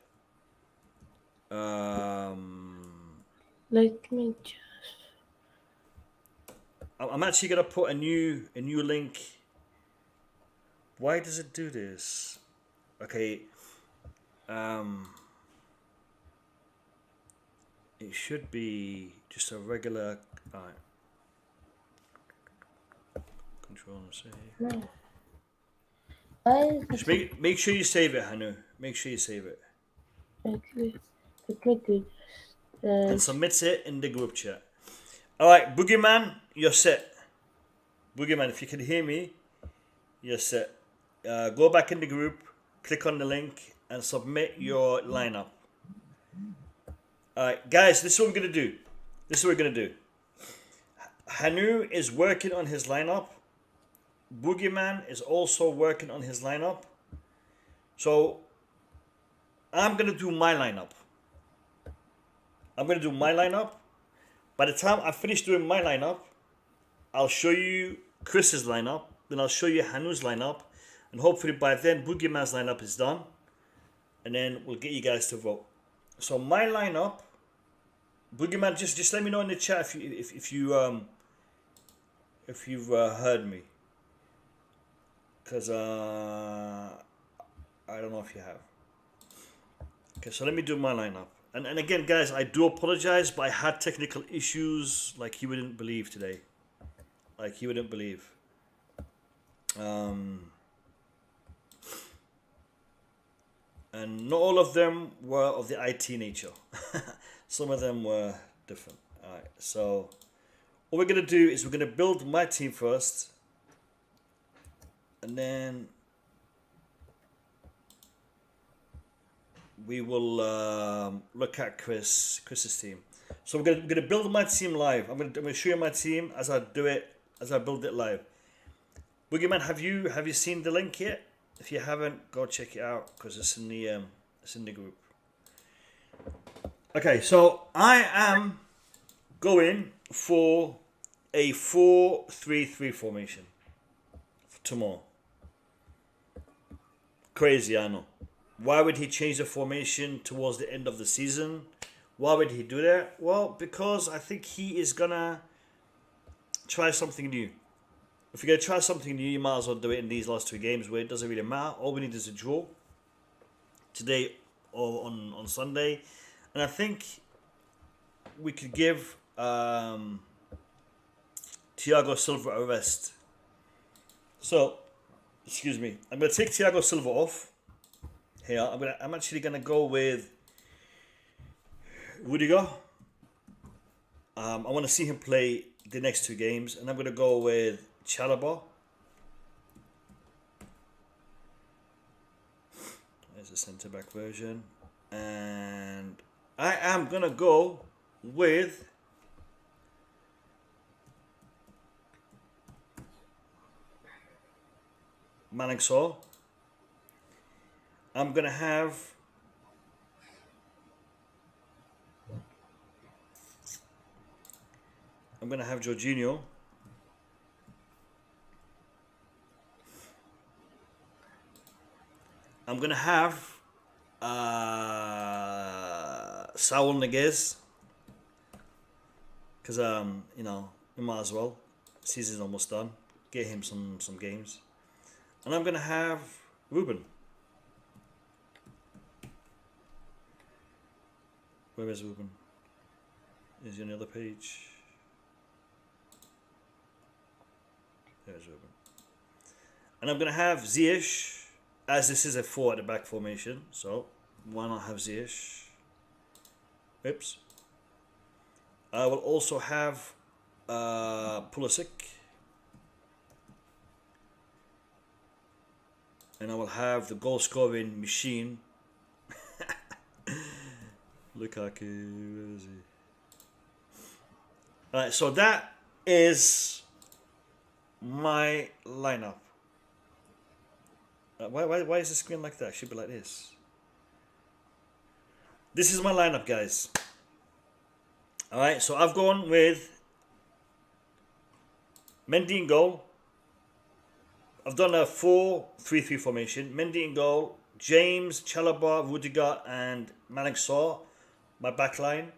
Let me just. I'm actually gonna put a new link. Why does it do this? Okay. It should be just a regular. Alright. Control and save. No. Just make sure you save it, Hanu. Make sure you save it. Okay. Let me do this. And submit it in the group chat. Alright, Boogeyman, you're set. Boogeyman, if you can hear me, you're set. Go back in the group, click on the link, and submit your lineup. Alright, guys, this is what we're going to do. Hanu is working on his lineup. Boogeyman is also working on his lineup. So, I'm going to do my lineup. By the time I finish doing my lineup, I'll show you Chris's lineup. Then I'll show you Hanu's lineup. And hopefully by then, Boogeyman's lineup is done. And then we'll get you guys to vote. So my lineup, Boogeyman, just let me know in the chat if you've heard me. Because I don't know if you have. Okay, so let me do my lineup. And again, guys, I do apologize, but I had technical issues like you wouldn't believe today. Like you wouldn't believe. And not all of them were of the IT nature. Some of them were different. Alright, so what we're going to do is we're going to build my team first. And then we will look at Chris's team. So we're gonna build my team live. I'm gonna show you my team as I do it, as I build it live. Boogeyman, have you seen the link yet? If you haven't, go check it out because it's in the group. Okay, so I am going for a 4-3-3 formation for tomorrow. Crazy, I know. Why would he change the formation towards the end of the season? Why would he do that? Well, because I think he is gonna try something new. If you're gonna try something new, you might as well do it in these last two games where it doesn't really matter. All we need is a draw today or on Sunday, and I think we could give Thiago Silva a rest. So, excuse me, I'm gonna take Thiago Silva off. Here, I'm actually gonna go with Rudiger. I want to see him play the next two games, and I'm gonna go with Chalobah. There's the centre back version, and I am gonna go with Malang. I'm gonna have Jorginho. I'm gonna have Saul Niguez because you know, we might as well. Season's almost done. get him some games. And I'm going to have Ruben. Where is Ruben? Is he on the other page? There's Ruben. And I'm going to have ZIYECH, as this is a 4 at the back formation. So why not have ZIYECH? Oops. I will also have Pulisic. And I will have the goal scoring machine. Lukaku, where is he? Alright, so that is my lineup. Why is the screen like that? It should be like this. This is my lineup, guys. Alright, so I've gone with Mendy in goal. I've done a 4-3-3 formation. Mendy in goal, James, Chalobah, Rudiger, and Malik Sarr, my backline,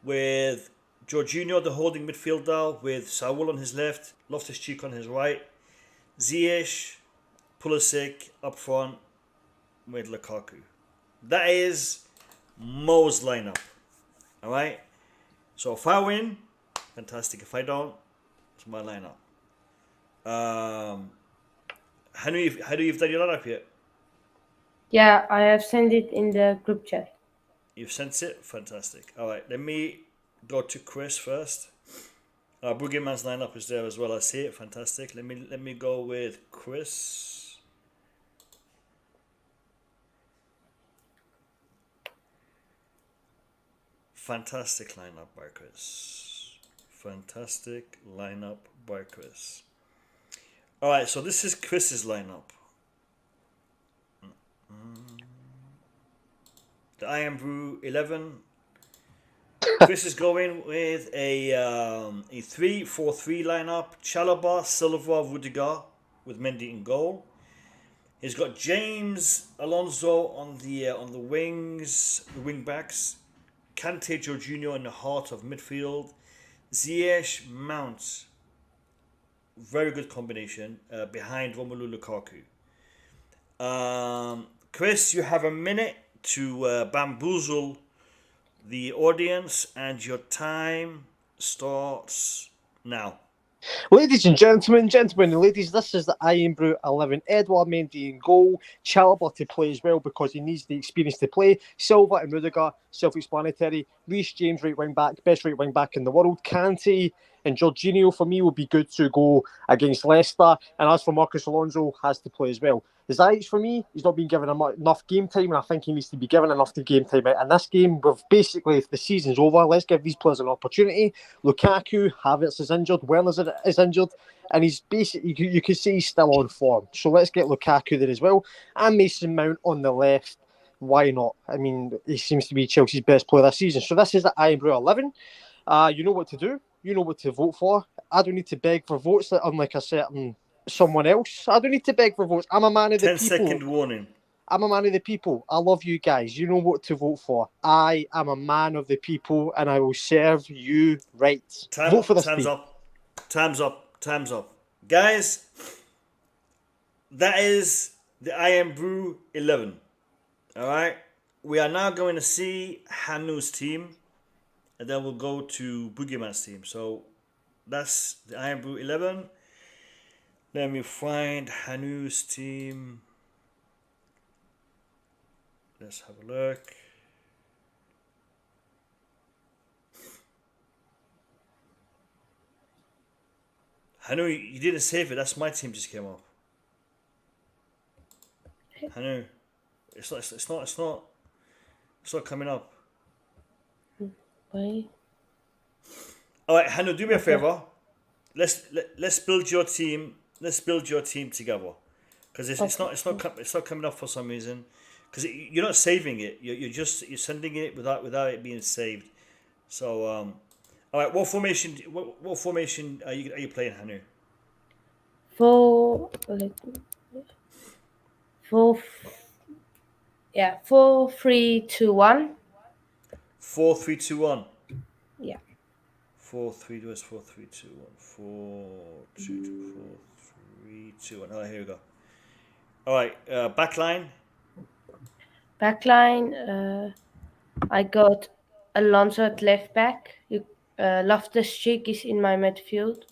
with Jorginho, the holding midfielder, with Saul on his left, Loftus-Cheek on his right, ZIYECH, Pulisic up front with Lukaku. That is Mo's lineup. Alright? So if I win, fantastic. If I don't, it's my lineup. How do you've done your lineup yet? Yeah, I have sent it in the group chat. You've sent it? Fantastic. Alright, let me go to Chris first. Boogeyman's lineup is there as well. I see it. Fantastic. Let me go with Chris. Fantastic lineup by Chris. Fantastic lineup by Chris. Alright, so this is Chris's lineup. The I Am Brew 11. Chris is going with a 3-4-3 lineup. Chalobah, Silva, Rudiger with Mendy in goal. He's got James Alonso on the wings, the wing backs. Kante, Jorginho in the heart of midfield. ZIYECH, Mount. Very good combination behind Romelu Lukaku. Chris, you have a minute to bamboozle the audience, and your time starts now. Ladies and gentlemen and ladies, this is the Iron Brew 11. Edouard Mendy in goal. Chalobah to play as well because he needs the experience to play. Silva and Rudiger, self-explanatory. Reece James, right wing back, best right wing back in the world. Kante and Jorginho for me will be good to go against Leicester. And as for Marcus Alonso, has to play as well. ZIYECH for me, he's not been given enough game time, and I think he needs to be given enough game time. And this game, basically, if the season's over, let's give these players an opportunity. Lukaku, Havertz is injured, Werner is injured, and he's basically, you can see he's still on form. So let's get Lukaku there as well. And Mason Mount on the left. Why not? I mean, he seems to be Chelsea's best player this season. So this is the Iron Brew 11. You know what to do. You know what to vote for. I don't need to beg for votes, unlike a certain someone else. I don't need to beg for votes. I'm a man of the people. 10-second warning. I'm a man of the people. I love you guys. You know what to vote for. I am a man of the people, and I will serve you right. Vote for this team. Time's up. Guys, that is the I Am Brew 11. Alright? We are now going to see Hanu's team, and then we'll go to Boogeyman's team. So that's the I Am Brew 11. Let me find Hanu's team. Let's have a look. Hanu, you didn't save it. That's my team just came up. Hanu, it's not coming up. Why? All right, Hanu, do me a favor. Let's build your team. Let's build your team together, because it's not coming up for some reason. Because you're not saving it. You're sending it without it being saved. So all right, what formation are you playing, Hanu? 4-3-2-1. 4-3-2-1. Yeah. 4-3. Do us 4-3-2-1. 4-2-2. 4-3-2-1. Oh, here we go. All right. Back line. Backline, I got Alonso at left back. Loftus-Cheek is in my midfield,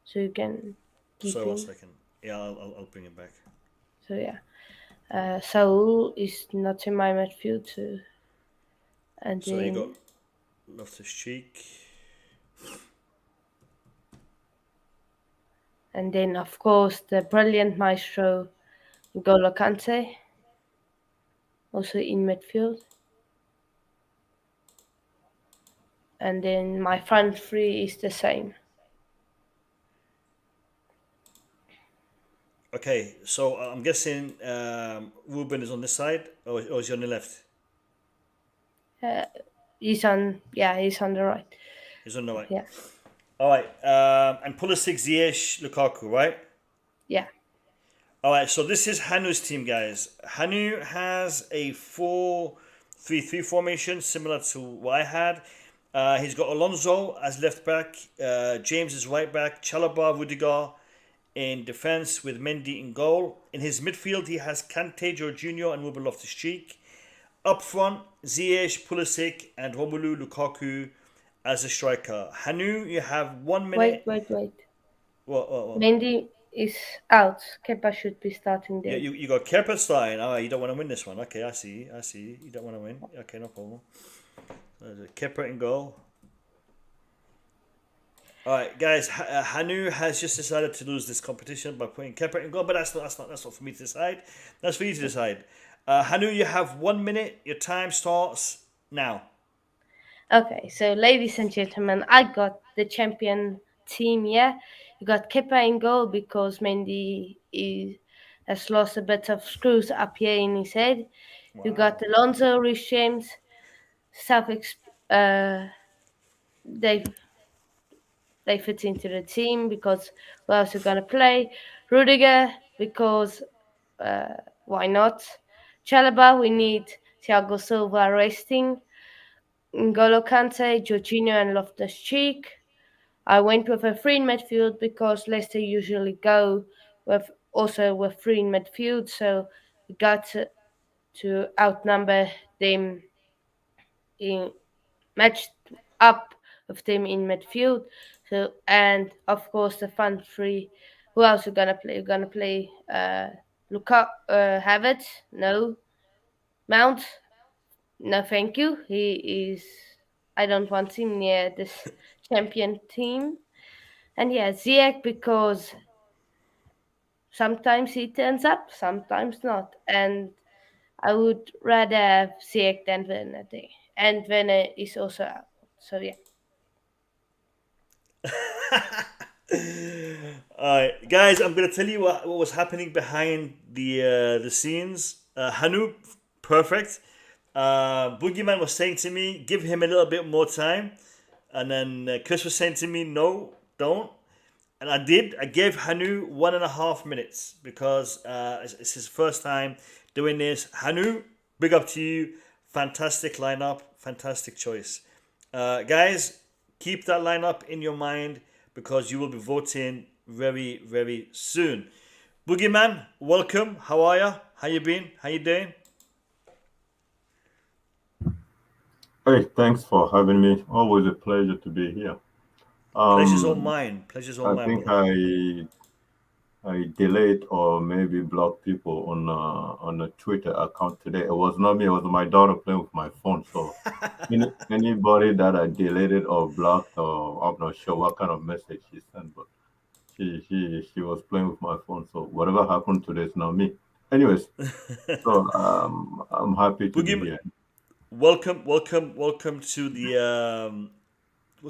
so you can keep So him. 1 second. Yeah, I'll bring him back. So yeah, Saul is not in my midfield. And So then you got Loftus-Cheek. And then, of course, the brilliant maestro N'Golo Kante, also in midfield. And then my front three is the same. Okay, so I'm guessing Ruben is on this side, or is he on the left? He's on the right. He's on the right. Yeah. All right, and Pulisic, Ziyech, Lukaku, right? Yeah. All right, so this is Hanu's team, guys. Hanu has a 4-3-3 formation, similar to what I had. He's got Alonso as left back, James is right back, Chalobah, Rudiger in defense with Mendy in goal. In his midfield, he has Kante, Jorginho, and Ruben Loftus-Cheek. Up front, Ziyech, Pulisic, and Romelu Lukaku as a striker. Hanu, you have 1 minute. Wait. What? Mendy is out. Kepa should be starting there. Yeah, you got Kepa starting. Oh, you don't want to win this one. Okay, I see. You don't want to win. Okay, no problem. Kepa in goal. All right, guys. Hanu has just decided to lose this competition by putting Kepa in goal, but that's not for me to decide. That's for you to decide. Hanu, you have 1 minute. Your time starts now. Okay, so ladies and gentlemen, I got the champion team. Yeah, you got Kepa in goal because Mendy has lost a bit of screws up here in his head. Wow. You got Alonso, Rich James, they fit into the team because who else are gonna play? Rudiger because why not? Chalobah, we need Thiago Silva resting. N'Golo Kante, Jorginho, and Loftus-Cheek. I went with a three in midfield because Leicester usually go with three in midfield, so we got to outnumber them matched up with them in midfield. So, and of course the front three. Who else are gonna play? We're gonna play Havertz? No. Mount? No, thank you. He is. I don't want him near this champion team. And yeah, Ziyech because sometimes he turns up, sometimes not, and I would rather have Ziyech than Werner there. And Werner is also out. So yeah. Alright, guys, I'm gonna tell you what was happening behind the scenes. Hanu, perfect. Boogeyman was saying to me, give him a little bit more time, and then Chris was saying to me, no, don't. And I did. I gave Hanu 1.5 minutes because it's his first time doing this. Hanu, big up to you. Fantastic lineup, fantastic choice. Guys, keep that lineup in your mind because you will be voting very, very soon. Boogeyman, welcome. How are you? How you been? How you doing? Hey, thanks for having me. Always a pleasure to be here. Pleasure's all mine. Pleasure's all mine. I think I delayed or maybe blocked people on a Twitter account today. It was not me. It was my daughter playing with my phone. So anybody that I deleted or blocked, or I'm not sure what kind of message she sent, but she was playing with my phone. So whatever happened today is not me. Anyways, so I'm happy to be here. Welcome to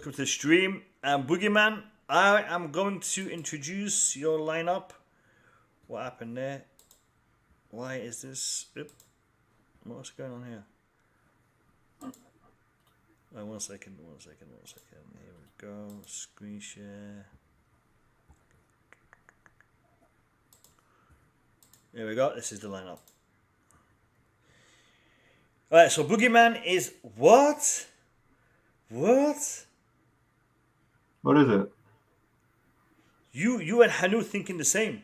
the stream. Boogeyman, I am going to introduce your lineup. What happened there? Why is this? What's going on here? One second. Here we go. Screen share. There we go. This is the lineup. Alright, so Boogeyman is what? What is it? You and Hanu thinking the same.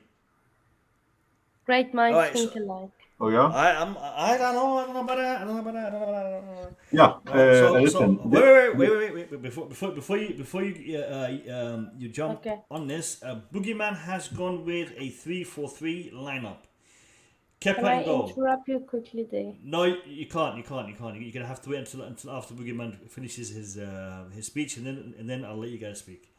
Great minds Alright, think so alike. Oh yeah. I don't know about that. I don't know about that. I don't know about that. I don't know about that. Yeah. So Listen. wait. Before you jump Okay. on this, Boogeyman has gone with a 3-4-3 lineup. Can Kepa I in goal. interrupt you quickly there? No, you can't. You're gonna have to wait until after Boogeyman finishes his speech, and then I'll let you guys speak.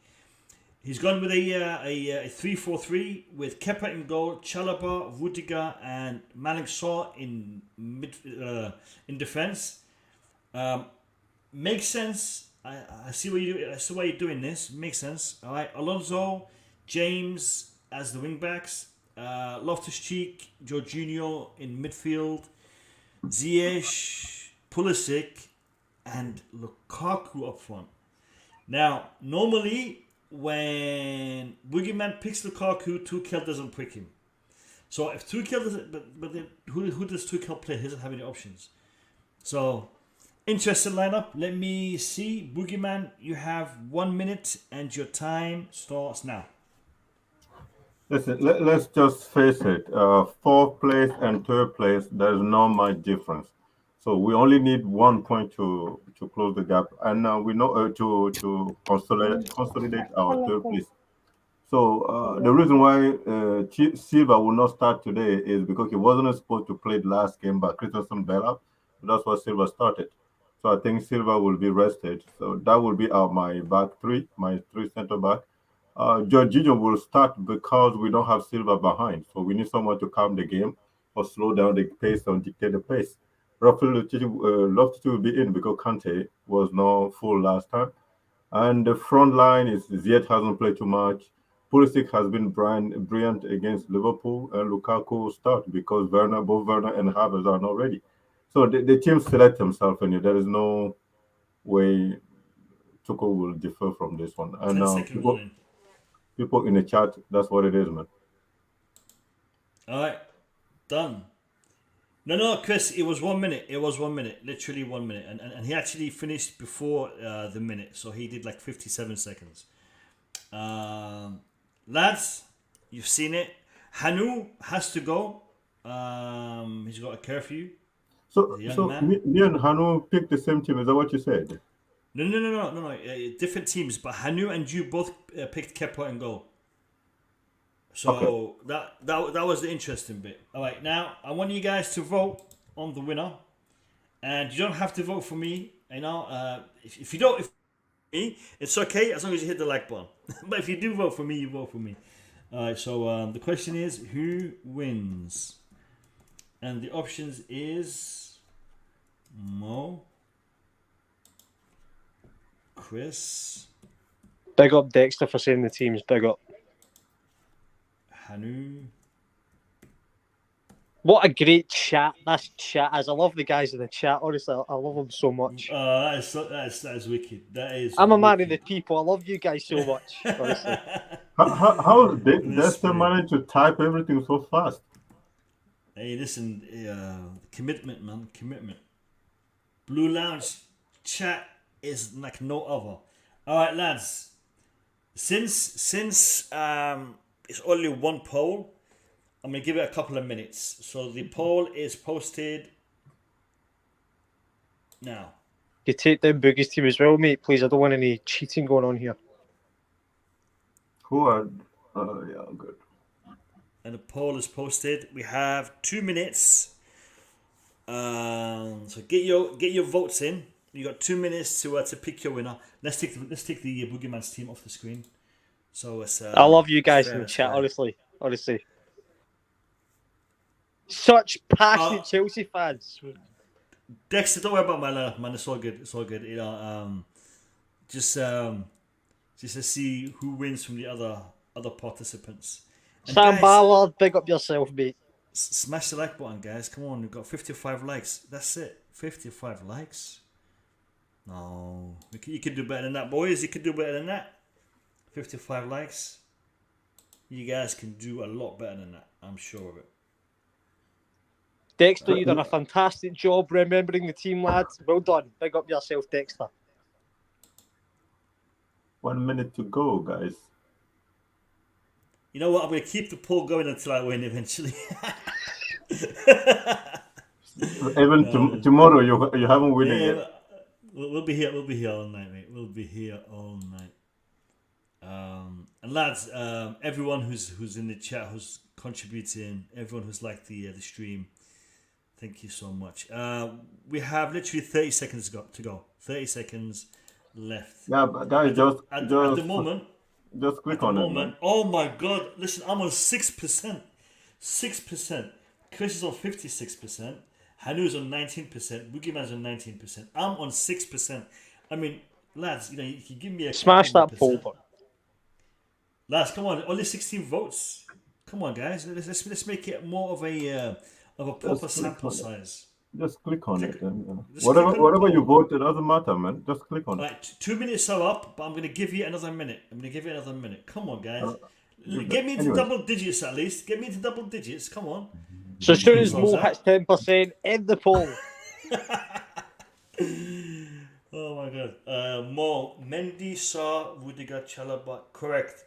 He's gone with a 3-4-3 with Kepa in goal, Chalobah, Rudiger, and Malik Shaw in defense. Makes sense. I see what you do. I see why you're doing this. Makes sense. All right, Alonso, James as the wing backs. Loftus-Cheek, Jorginho in midfield, Ziyech, Pulisic, and Lukaku up front. Now, normally when Boogeyman picks Lukaku, Tuchel doesn't pick him. So if Tuchel doesn't, but then who does Tuchel play? He doesn't have any options. So interesting lineup. Let me see. Boogeyman, you have 1 minute and your time starts now. Listen, let's just face it. Fourth place and third place, there's not much difference. So we only need 1 point to close the gap, and we know to consolidate our third place. So the reason why Silva will not start today is because he wasn't supposed to play the last game, but Christensen bailed out. That's why Silva started. So I think Silva will be rested. So that will be my three center back. Jorginho will start because we don't have Silva behind, so we need someone to calm the game or slow down the pace or dictate the pace. Rafael Loftus will be in because Kante was not full last time, and the front line is Ziyech hasn't played too much. Pulisic has been brilliant against Liverpool, and Lukaku will start because both Werner and Havertz are not ready. So the team select himself, and there is no way Tuchel will differ from this one. And 10-second warning. People in the chat, that's what it is, man. Alright, done. No, Chris, it was 1 minute. It was 1 minute, literally 1 minute. And he actually finished before the minute, so he did like 57 seconds. Lads, you've seen it. Hanu has to go. He's got a curfew. So me and Hanu picked the same team. Is that what you said? No. Different teams, but Hanu and you both picked Kepa and goal. So okay. that was the interesting bit. All right, now I want you guys to vote on the winner, and you don't have to vote for me. You know, if you don't, if me, it's okay as long as you hit the like button. But if you do vote for me, you vote for me. All right. So the question is, who wins? And the options is Mo, Chris. Big up Dexter for saying the teams. Big up. Hanu. What a great chat. That's chat. As I love the guys in the chat. Honestly, I love them so much. That is wicked. That is. I'm a man of the people. I love you guys so much. Honestly. How did Dexter manage to type everything so fast? Hey, listen, commitment, man, commitment. Blue Lounge chat is like no other. All right, lads. Since it's only one poll, I'm gonna give it a couple of minutes. So the poll is posted now. You take down Boogie's team as well, mate. Please, I don't want any cheating going on here. Who are? Yeah, good. And the poll is posted. We have 2 minutes. So get your votes in. You got 2 minutes to pick your winner. Let's take the Boogeyman's team off the screen. So it's. I love you guys in the chat. Honestly. Such passionate Chelsea fans. Dexter, don't worry about my lineup, man. It's all good. You know, just to see who wins from the other participants. And Sam guys, Ballard, big up yourself, mate. Smash the like button, guys. Come on, we've got 55 likes. That's it. 55 likes. No, you could do better than that, boys. You could do better than that. 55 likes. You guys can do a lot better than that. I'm sure of it. Dexter, you've done a fantastic job remembering the team, lads. Well done. Big up yourself, Dexter. 1 minute to go, guys. You know what? I'm going to keep the poll going until I win eventually. Even tomorrow, you haven't won it yet. We'll be here. We'll be here all night, mate. We'll be here all night. And lads, everyone who's in the chat, who's contributing, everyone who's liked the stream, thank you so much. We have literally 30 seconds to go. 30 seconds left. Yeah, but guys, at the moment, just click on it. Man. Oh my God! Listen, I'm on 6%. 6%. Chris is on 56%. Hanu's on 19%. Boogeyman's on 19%. I'm on 6%. I mean, lads, you can give me a smash that poll button. Lads, come on! Only 16 votes. Come on, guys. Let's make it more of a proper sample size. Just click on it. Whatever you vote, it doesn't matter, man. Just click on it. Right, 2 minutes are up, but I'm going to give you another minute. Come on, guys. Get me into double digits at least. Get me into double digits. Come on. So as soon as Mo hits 10%, end the poll. Oh my God. Mo, Mendy, Saar, Rudiger, Chalobah. Correct.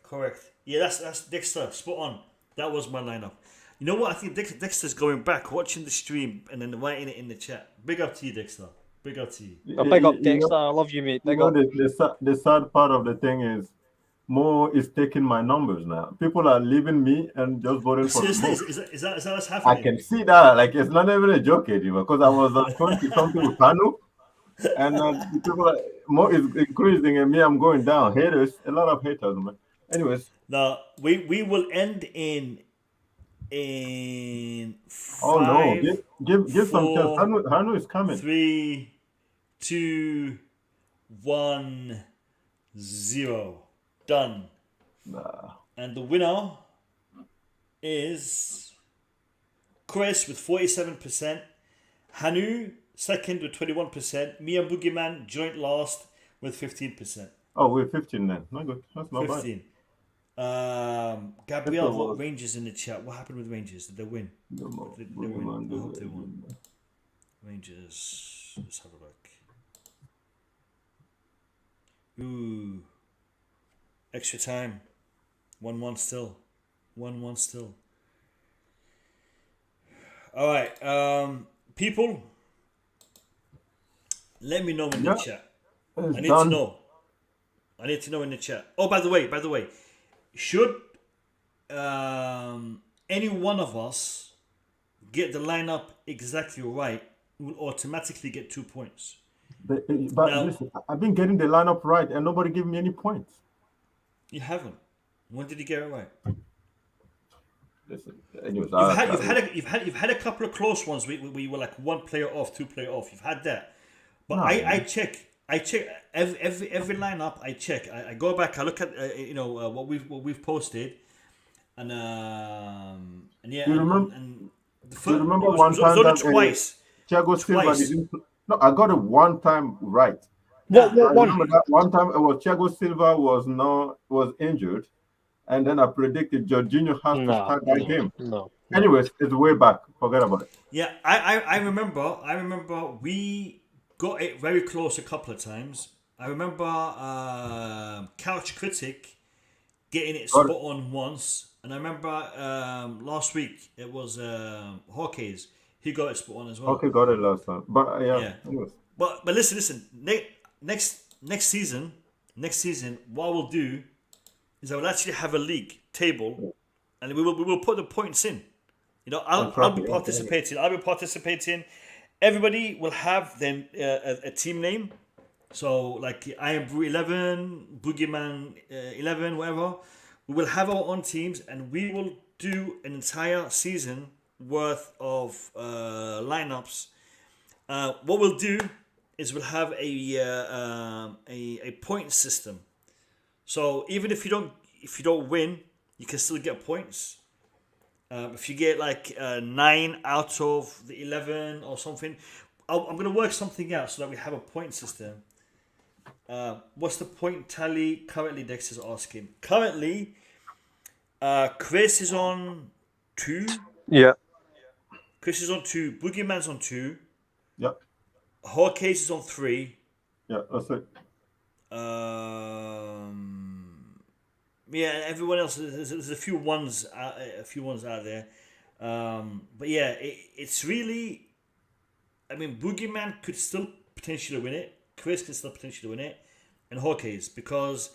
Yeah, that's Dexter. Spot on. That was my lineup. You know what? I think Dexter's going back, watching the stream, and then writing it in the chat. Big up to you, Dexter. Big up to you. Big up, Dexter. I love you, mate. Big up. The sad part of the thing is, Mo is taking my numbers now. People are leaving me and just voting for Mo. Is that what's happening? I can see that. Like, it's not even a joke anymore, because I was 20-something with Panu, and people are, Mo is increasing and me, I'm going down. Haters, a lot of haters, man. Anyways. Now, we will end in 5. Oh no! Give some chance. Hanu is coming. 3, 2, 1, 0. Done. Nah. And the winner is Chris with 47%. Hanu second with 21%. Me and Boogeyman joint last with 15%. Oh, we're 15 then. Not good. That's not 15. Gabriel wrote Rangers in the chat. What happened with Rangers? Did they win? Did they win? I hope they won. Rangers. Let's have a look. Ooh. Extra time. 1-1 still. 1-1 still. Alright. People, let me know in the chat. I need to know. I need to know in the chat. Oh, by the way, should any one of us get the lineup exactly right, we'll automatically get 2 points. But now, listen, I've been getting the lineup right and nobody gave me any points. You haven't. When did you get it right? Listen, you've had a couple of close ones where you were like 1 player off, 2 player off. You've had that, but I check every lineup. I check. I go back. I look at what we've posted, and yeah. Do you remember it one was time only that twice. Thiago Silva didn't? No, I got it one time right. What remember that one time it was Thiago Silva was injured, and then I predicted Jorginho has to start that game. No. Anyways, it's way back. Forget about it. Yeah, I remember we got it very close a couple of times. I remember Couch Critic getting it spot on once, and I remember last week it was Hawkeyes. He got it spot on as well. Okay, got it last time, but yeah. But listen. Next season, what we'll do is I will actually have a league table, and we will put the points in. I'll be participating. I'll be participating. Everybody will have then a team name. So like I am Brew 11, Boogeyman 11, whatever. We will have our own teams, and we will do an entire season worth of lineups. What we'll do is we'll have a point system. So even if you don't win, you can still get points. If you get like 9 out of the 11 or something, I'm gonna work something out so that we have a point system. What's the point tally currently? Dex is asking. Currently, Chris is on 2. Yeah. Chris is on 2. Boogeyman's on 2. Yep. Hawkeyes is on 3. Yeah, that's it. Yeah, everyone else. There's a few ones, out there. But yeah, it's really. I mean, Boogeyman could still potentially win it. Chris could still potentially win it, and Hawkeyes, because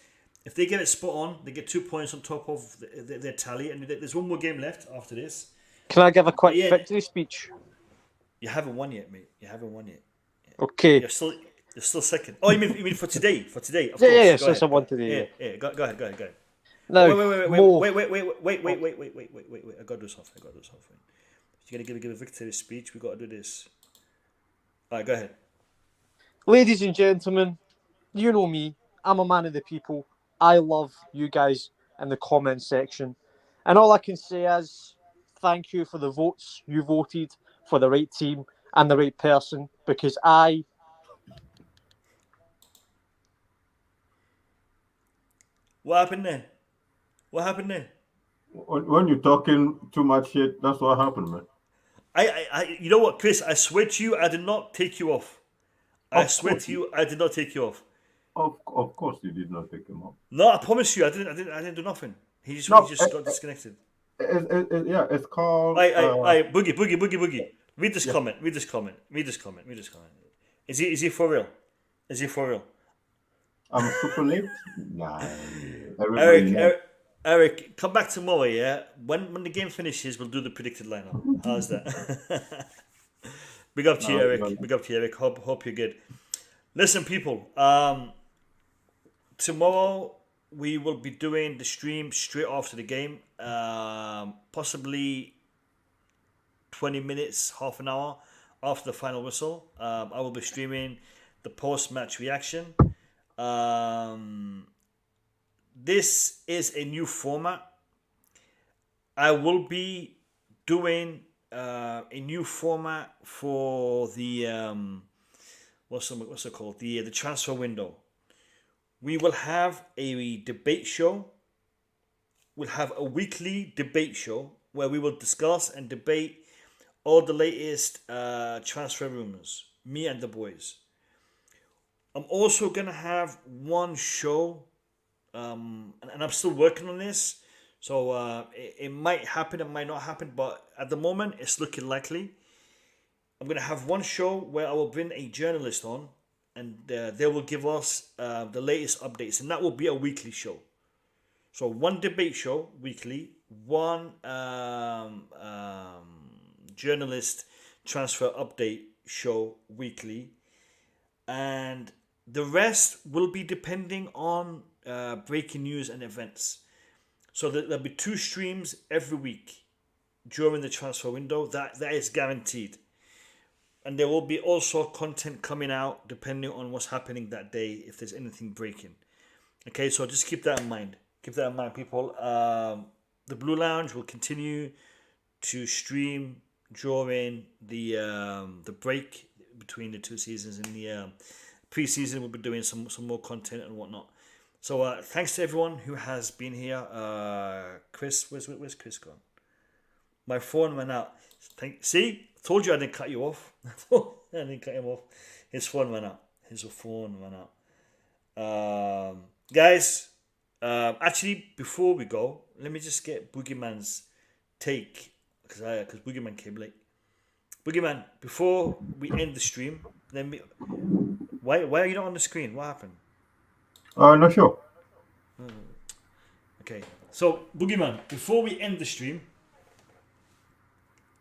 if they get it spot on, they get 2 points on top of their tally, and there's one more game left after this. Can I give a quick victory speech? You haven't won yet, mate. You haven't won yet. Okay. You're still second. Oh, you mean for today? For today, of Yeah, course. yeah, Go since ahead, I won today. Yeah, go ahead. No, wait. I gotta do something. If you're gonna give a victory speech, we gotta do this. Alright, go ahead. Ladies and gentlemen, you know me. I'm a man of the people. I love you guys in the comment section. And all I can say is thank you for the votes. You voted for the right team and the right person, because What happened there? When you're talking too much shit, that's what happened, man. You know what, Chris? I swear to you, I did not take you off. I swear to you, I did not take you off. Of course, you did not take him off. No, I promise you, I didn't do nothing. He just got disconnected. It's called. Boogie. Read this comment. Is he for real? I'm super late. Nah. Eric, come back tomorrow, yeah? When the game finishes, we'll do the predicted lineup. How's that? Big up to you, Eric. Hope you're good. Listen, people. Tomorrow we will be doing the stream straight after the game. Possibly 20 minutes, half an hour after the final whistle. I will be streaming the post-match reaction. This is a new format. I will be doing a new format for the what's it called? The transfer window. We will have a debate show. We'll have a weekly debate show where we will discuss and debate all the latest transfer rumors. Me and the boys. I'm also gonna have one show. And I'm still working on this, so it might happen, it might not happen, but at the moment it's looking likely. I'm gonna have one show where I will bring a journalist on, and they will give us the latest updates, and that will be a weekly show. So one debate show weekly, one journalist transfer update show weekly, and the rest will be depending on breaking news and events. So there'll be 2 streams every week during the transfer window. That is guaranteed. And there will be also content coming out depending on what's happening that day, if there's anything breaking. Okay, so just keep that in mind. People. The Blue Lounge will continue to stream during the break between the 2 seasons. In the pre-season, we'll be doing some more content and whatnot. So thanks to everyone who has been here. Chris, where's Chris gone? My phone went out. See, told you I didn't cut you off. I didn't cut him off. His phone went out. Guys, actually, before we go, let me just get Boogeyman's take, because Boogeyman came late. Boogeyman, before we end the stream, why are you not on the screen? What happened? Not sure. Okay, so Boogeyman, before we end the stream,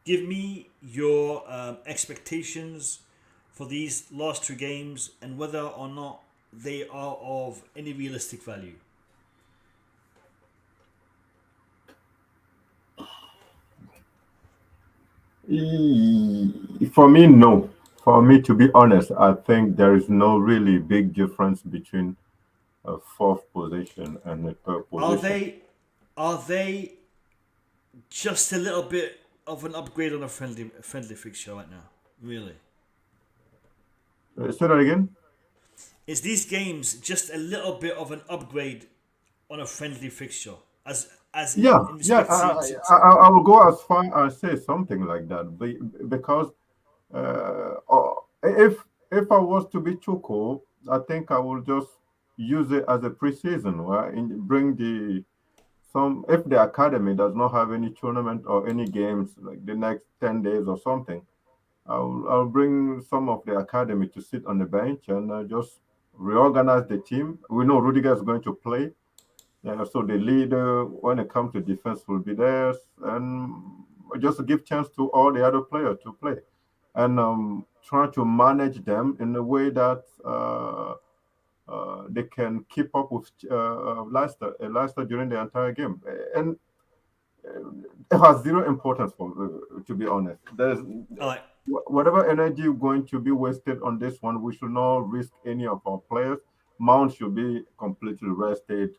give me your expectations for these last 2 games and whether or not they are of any realistic value. For me, no. For me, to be honest, I think there is no really big difference between a 4th position and a 3rd position. Are they just a little bit of an upgrade on a friendly fixture right now? Really? Say that again? Is these games just a little bit of an upgrade on a friendly fixture? I will go as far as say something like that, because if I was to be Tuchel, I think I will just use it as a preseason, right? Bring if the academy does not have any tournament or any games like the next 10 days or something, I'll bring some of the academy to sit on the bench and just reorganize the team. We know Rudiger is going to play, so the leader when it comes to defense will be there, and just give chance to all the other players to play, and try to manage them in a way that they can keep up with Leicester during the entire game. And it has zero importance to be honest. There's All right. whatever energy going to be wasted on this one, we should not risk any of our players. Mount should be completely rested,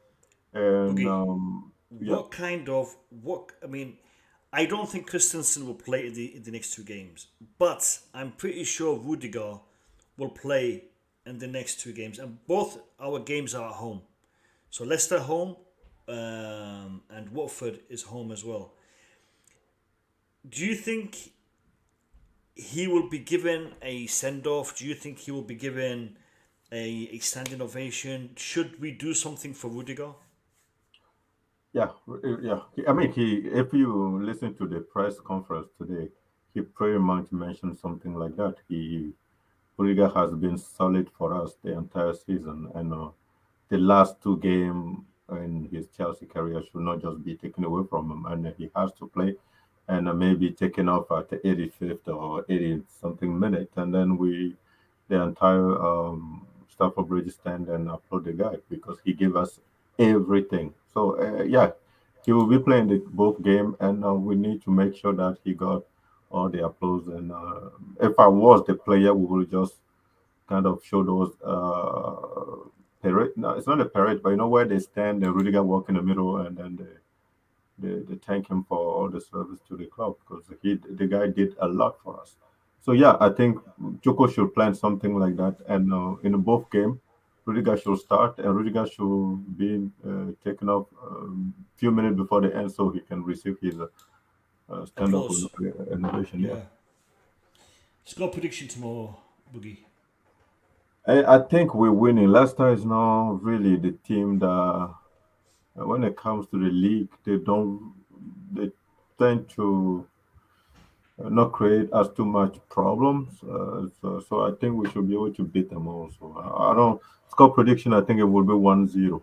and Okay. yeah. I mean, I don't think Christensen will play in the next two games, but I'm pretty sure Rudiger will play in the next two games, and both our games are at home. So Leicester home, and Watford is home as well. Do you think he will be given a send off? Do you think he will be given a standing ovation? Should we do something for Rudiger? Yeah, yeah. I mean, if you listen to the press conference today, he pretty much mentioned something like that. Rudiger has been solid for us the entire season, and the last two games in his Chelsea career should not just be taken away from him, and he has to play, and maybe taken off at the 85th or 80 something minute, and then the entire staff of Bridge stand and applaud the guy because he gave us everything. So yeah, he will be playing both game, and we need to make sure that he got all the applause. And if I was the player, we will just kind of show those parade. No, it's not a parade, but you know where they stand, and Rudiger walk in the middle, and then they thank him for all the service to the club because the guy did a lot for us. So yeah, I think Tuchel should plan something like that, and in both game, Rudiger should start, and Rudiger should be taken off a few minutes before the end, so he can receive his stand-up Applause. innovation. Yeah. Score prediction tomorrow, Boogie. I think we're winning. Leicester is not really the team that, when it comes to the league, they tend to not create us too much problems. So I think we should be able to beat them also. I don't score prediction. I think it will be 1-0.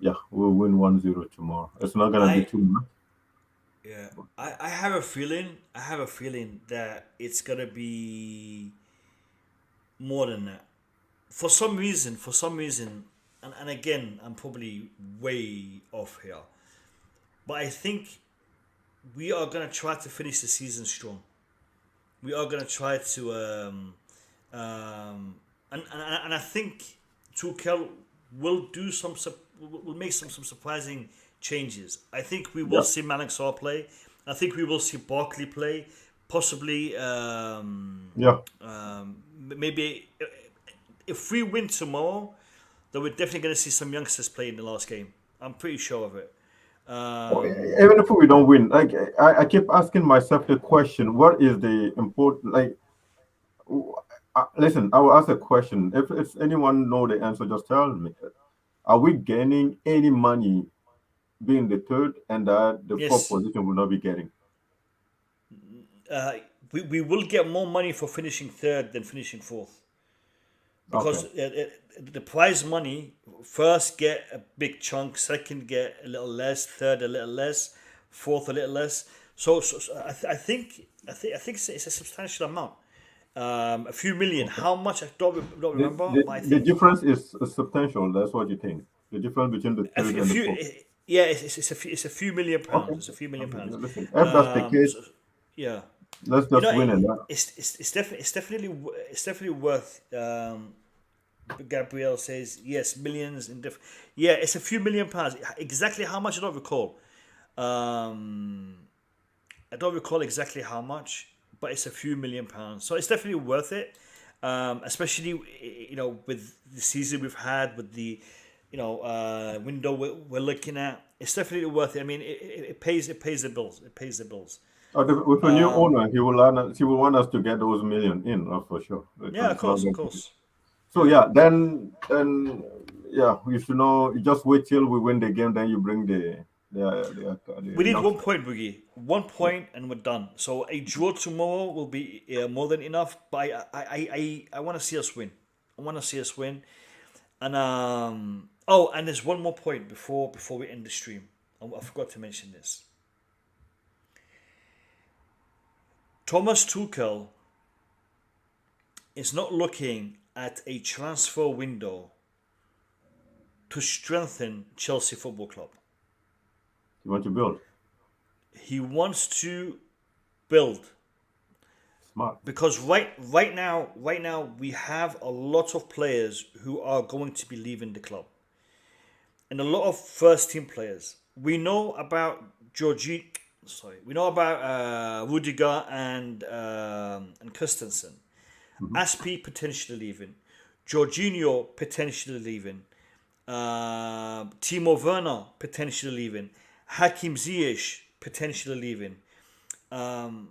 Yeah, we'll win 1-0 tomorrow. It's not gonna be too much. Yeah, I have a feeling. I have a feeling that it's gonna be more than that. For some reason, and again, I'm probably way off here, but I think we are gonna try to finish the season strong. We are gonna try to, and I think Tuchel will do will make some surprising changes. I think we will see Malik Sarr play. I think we will see Barkley play. Possibly, maybe if we win tomorrow, then we're definitely going to see some youngsters play in the last game. I'm pretty sure of it. Even if we don't win, like I keep asking myself the question: what is the important? Like, listen, I will ask a question. If anyone know the answer, just tell me. Are we gaining any money being the third, and that the fourth position will not be getting? We will get more money for finishing third than finishing fourth. Because the prize money, first get a big chunk, second get a little less, third a little less, fourth a little less. So I think it's a substantial amount. A few million. How much? I don't remember. The difference is substantial. That's what you think. The difference between the third and the fourth. Yeah, it's a few million pounds. Okay. It's a few million pounds. Listen, if that's the case, yeah, let's just win it. It's definitely worth. Gabriel says yes, millions in different. Yeah, it's a few million pounds. Exactly how much I don't recall. I don't recall exactly how much, but it's a few million pounds. So it's definitely worth it. Especially with the season we've had, with the window we're looking at. It's definitely worth it. I mean, it pays the bills. It pays the bills. With a new owner, he will want us to get those million in, for sure. Yeah, of course. So yeah, then yeah, you should know. You just wait till we win the game, then you bring the We need 1 youngster. point, Boogie. 1 point, and we're done. So a draw tomorrow will be more than enough. But I want to see us win. I want to see us win. And oh, and there's one more point before we end the stream. I forgot to mention this. Thomas Tuchel is not looking at a transfer window to strengthen Chelsea Football Club. You want to build? He wants to build. Smart. Because right now we have a lot of players who are going to be leaving the club, and a lot of first team players. We know about We know about Rudiger and Christensen. Aspi potentially leaving, Jorginho potentially leaving, Timo Werner potentially leaving, Hakim Ziyech potentially leaving. The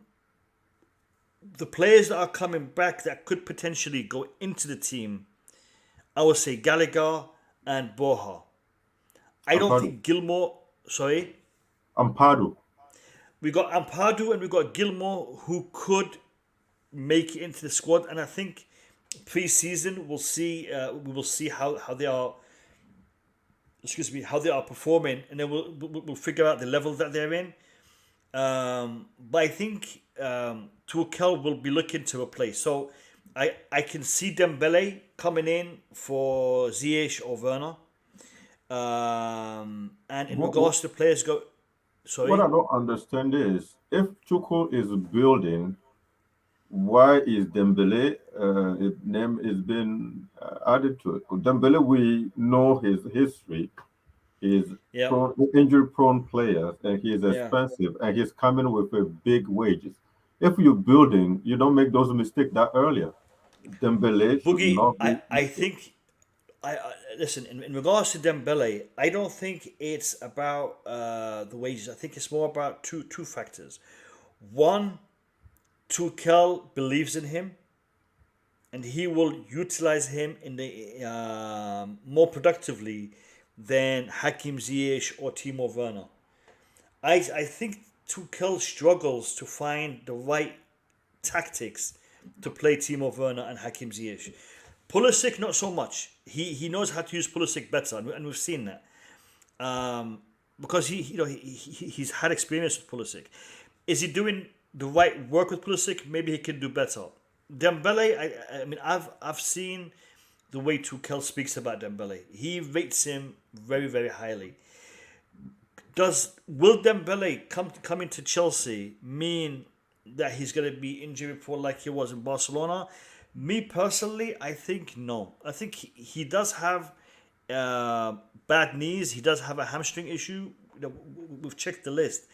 players that are coming back that could potentially go into the team, I would say Gallagher and Borja. I don't think Gilmore. Sorry, Ampadu. We got Ampadu and we got Gilmore who could make it into the squad, and I think pre-season we'll see. We will see how they are. How they are performing, and then we'll figure out the level that they're in. But I think Tuchel will be looking to replace. So I can see Dembele coming in for ZIYECH or Werner. And in regards to players go. Sorry. What I don't understand is if Tuchel is building, why is Dembele his name is being added to it? Dembele, we know his history. He's injury-prone player, and he is expensive, and he's coming with a big wages. If you're building, you don't make those mistakes that earlier. Dembele should not be. I think. Listen. In regards to Dembele, I don't think it's about the wages. I think it's more about two factors. One, Tuchel believes in him, and he will utilize him in the more productively than Hakim Ziyech or Timo Werner. I think Tuchel struggles to find the right tactics to play Timo Werner and Hakim Ziyech. Pulisic, not so much. He knows how to use Pulisic better, and we've seen that because he's had experience with Pulisic. Is he doing the right work with Pulisic? Maybe he can do better. Dembele, I mean, I've seen the way Tuchel speaks about Dembele. He rates him very, very highly. Will Dembele come into Chelsea mean that he's going to be injury prone like he was in Barcelona? Me personally, I think no. I think he does have bad knees. He does have a hamstring issue. We've checked the list.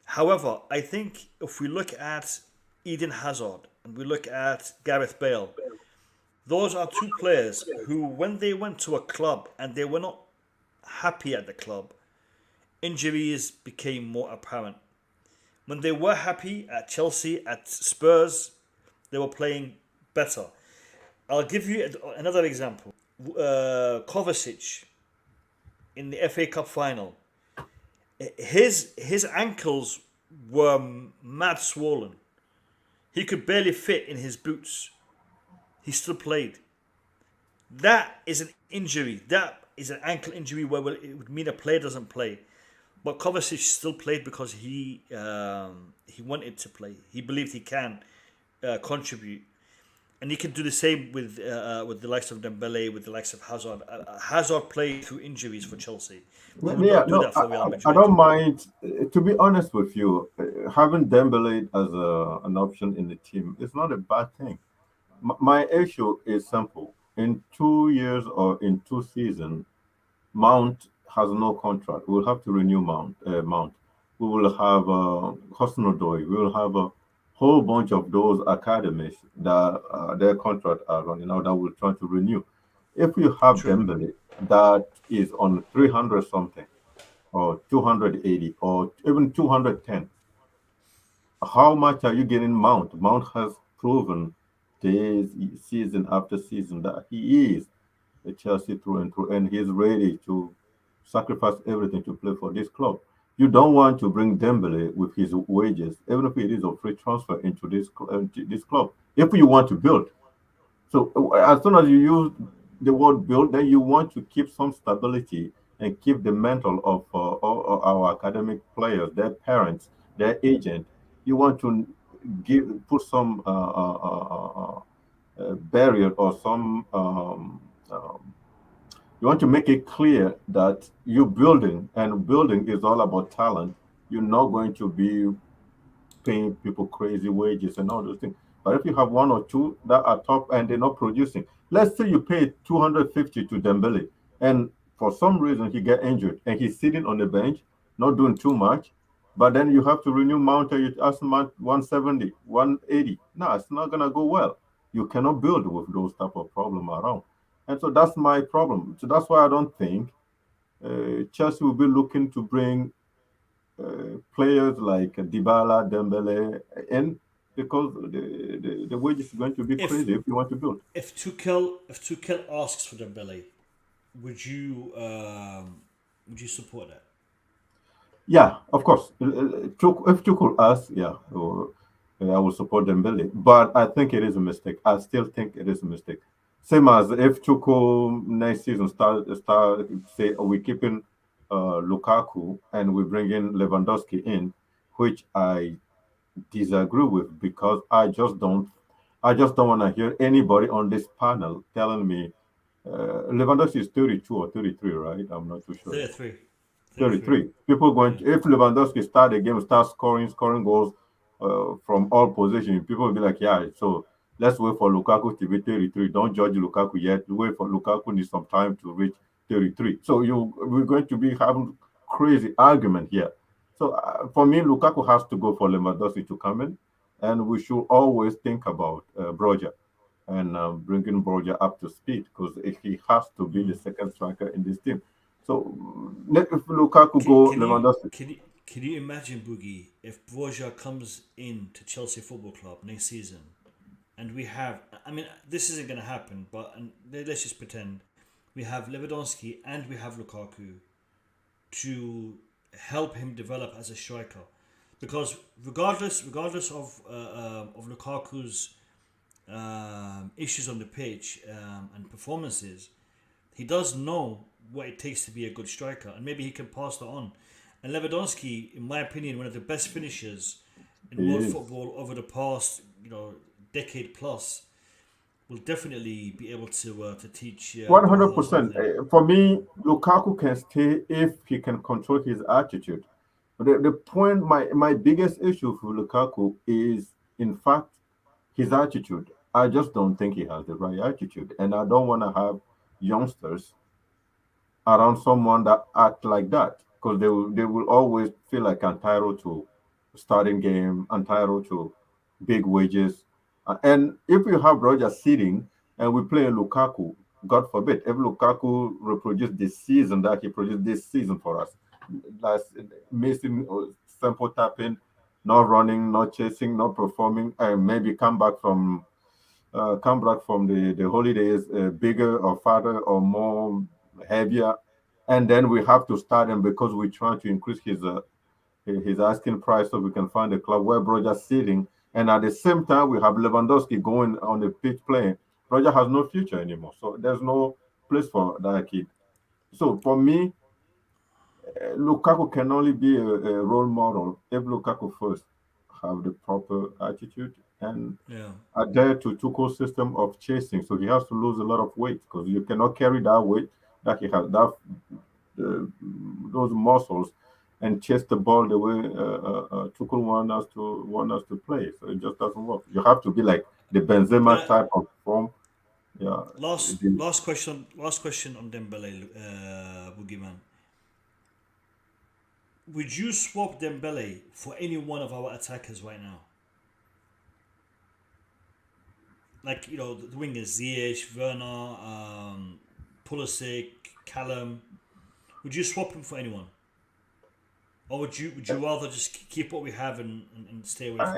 However, I think if we look at Eden Hazard and we look at Gareth Bale, those are two players who, when they went to a club and they were not happy at the club, injuries became more apparent. When they were happy at Chelsea, at Spurs, they were playing better. I'll give you another example. Kovacic in the FA Cup final. His ankles were mad swollen. He could barely fit in his boots. He still played. That is an injury. That is an ankle injury where it would mean a player doesn't play. But Kovacic still played because he wanted to play. He believed he can contribute. And he can do the same with the likes of Dembele, with the likes of Hazard. Hazard played through injuries for Chelsea. I don't mind. To be honest with you, having Dembele as an option in the team is not a bad thing. My issue is simple. In 2 years or in 2 seasons, Mount has no contract. We'll have to renew Mount. We will have Hosnodoi. We will have a whole bunch of those academies that their contract are running out that we're trying to renew. If you have Dembele that is on 300 something, or 280, or even 210, how much are you getting Mount? Mount has proven days, season after season, that he is a Chelsea through and through, and he's ready to sacrifice everything to play for this club. You don't want to bring Dembele with his wages, even if it is a free transfer into this club. If you want to build, so as soon as you use the word build, then you want to keep some stability and keep the mental of all our academic players, their parents, their agent. You want to put some barrier or some you want to make it clear that you're building, and building is all about talent. You're not going to be paying people crazy wages and all those things. But if you have one or two that are top and they're not producing, let's say you pay 250 to Dembele, and for some reason he get injured and he's sitting on the bench, not doing too much, but then you have to renew Mount and you ask Mount 170, 180. No, it's not gonna go well. You cannot build with those type of problem around. And so that's my problem. So that's why I don't think Chelsea will be looking to bring players like Dybala, Dembele in, because the wage is going to be crazy if you want to build. If Tuchel asks for Dembele, would you support that? Yeah, of course. If Tuchel asks, yeah, I will support Dembele, but I think it is a mistake. I still think it is a mistake. Same as if Tuchel next season start say, oh, we're keeping Lukaku and we bring in Lewandowski in, which I disagree with, because I just don't want to hear anybody on this panel telling me Lewandowski is 32 or 33, right? I'm not too sure. 33. 33. People going to, if Lewandowski start the game, start scoring goals from all positions, people will be like, yeah, so let's wait for Lukaku to be 33. Don't judge Lukaku yet. Wait for Lukaku needs some time to reach 33. So we're going to be having crazy argument here. So for me, Lukaku has to go for Lewandowski to come in, and we should always think about Broja and bringing Broja up to speed, because he has to be the second striker in this team. So if Lukaku go, Lewandowski. Can you imagine, Boogie, if Broja comes in to Chelsea Football Club next season, and we have, I mean, this isn't going to happen, but let's just pretend we have Lewandowski and we have Lukaku to help him develop as a striker, because regardless of Lukaku's issues on the pitch and performances, he does know what it takes to be a good striker, and maybe he can pass that on. And Lewandowski, in my opinion, one of the best finishers in world football over the past, decade plus, will definitely be able to teach. 100%. For me, Lukaku can stay if he can control his attitude. But the point, my biggest issue for Lukaku is, in fact, his attitude. I just don't think he has the right attitude, and I don't want to have youngsters around someone that act like that, because they will always feel like entitled to starting game, entitled to big wages. And if you have Roger sitting and we play Lukaku, God forbid, if Lukaku reproduce this season that he produced this season for us, that's missing simple tapping, not running, not chasing, not performing, and maybe come back from the holidays bigger or fatter or more heavier, and then we have to start him because we're trying to increase his asking price so we can find a club where Broja's sitting, and at the same time we have Lewandowski going on the pitch playing. Broja has no future anymore, so there's no place for that kid. So for me, Lukaku can only be a role model if Lukaku first have the proper attitude and adhere to Tuchel's system of chasing. So he has to lose a lot of weight, because you cannot carry that weight that he has, those muscles, and chase the ball the way Tuchel want us to play. So it just doesn't work. You have to be like the Benzema type of form. Yeah. Last question on Dembele, Boogeyman. Would you swap Dembele for any one of our attackers right now? Like, the wingers, ZIYECH, Werner, Pulisic, Callum. Would you swap him for anyone? or would you rather just keep what we have and stay away from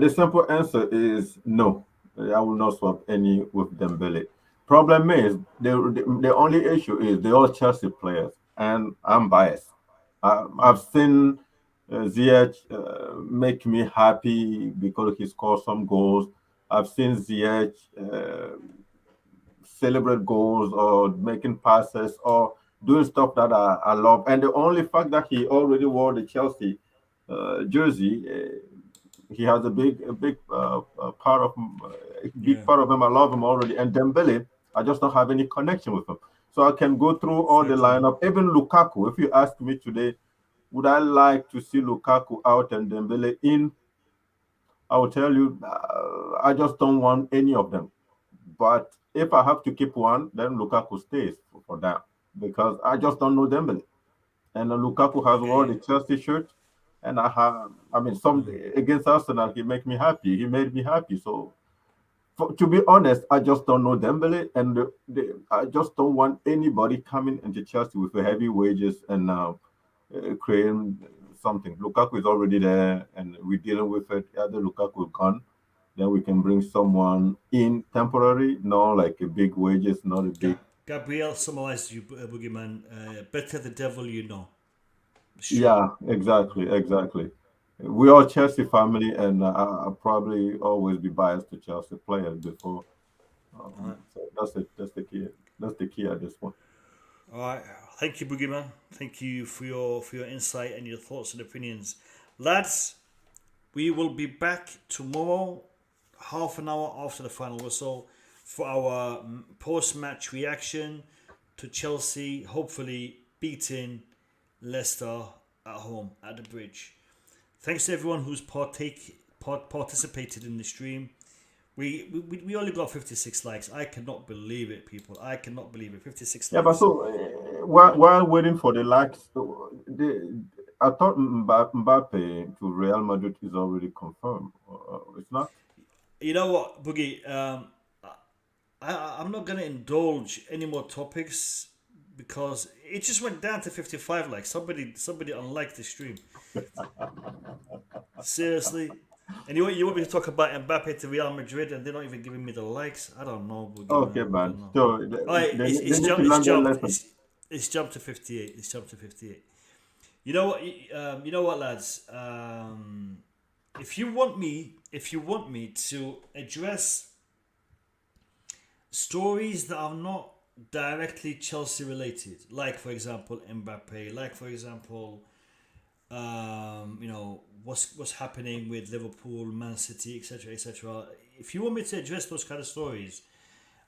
The simple answer is no. I will not swap any with Dembele. Problem is, the only issue is they're all Chelsea players, and I'm biased. I've seen Ziyech make me happy because he scored some goals. I've seen Ziyech celebrate goals or making passes or doing stuff that I love. And the only fact that he already wore the Chelsea jersey, he has a part of big part of him. I love him already. And Dembele, I just don't have any connection with him. So I can go through all the lineup. Even Lukaku, if you ask me today, would I like to see Lukaku out and Dembele in? I will tell you, I just don't want any of them. But if I have to keep one, then Lukaku stays for that because I just don't know Dembele. And Lukaku has worn the Chelsea shirt, and some against Arsenal, he make me happy. He made me happy. So, to be honest, I just don't know Dembele, and I just don't want anybody coming into Chelsea with heavy wages and creating something. Lukaku is already there, and we're dealing with it. Either Lukaku gone, then we can bring someone in temporary, no like a big wages, not a big. Gabriel summarized you, Boogeyman. Better the devil you know. Sure. Yeah, exactly. We are Chelsea family, and I'll probably always be biased to Chelsea players before. So that's it. That's the key. That's the key at this point. All right. Thank you, Boogeyman. Thank you for your insight and your thoughts and opinions, lads. We will be back tomorrow, half an hour after the final whistle, for our post-match reaction to Chelsea, hopefully beating Leicester at home at the Bridge. Thanks to everyone who's participated in the stream. We only got 56 likes. I cannot believe it, people. I cannot believe it. 56 likes. Yeah, but so while waiting for the likes, I thought Mbappe to Real Madrid is already confirmed. It's not. You know what, Boogie? I'm not going to indulge any more topics because it just went down to 55 likes. Somebody unliked the stream. Seriously. And you want me to talk about Mbappe to Real Madrid and they're not even giving me the likes? I don't know, Boogie. Okay, man. So it's jumped to 58. It's jumped to 58. You know what? You know what, lads? If you want me to address stories that are not directly Chelsea related, like for example Mbappe, like for example, what's happening with Liverpool, Man City, etc., etc. If you want me to address those kind of stories,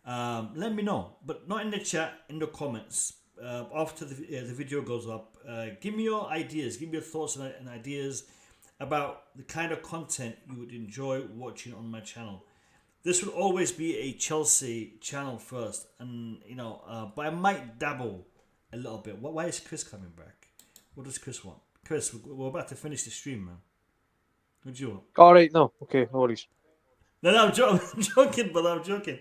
let me know, but not in the chat, in the comments. After the video goes up, give me your ideas, give me your thoughts and ideas about the kind of content you would enjoy watching on my channel. This will always be a Chelsea channel first, and but I might dabble a little bit. Why is Chris coming back? What does Chris want? Chris, we're about to finish the stream, man. What do you want? All right, no, okay, no worries. No, I'm joking, brother. I'm joking.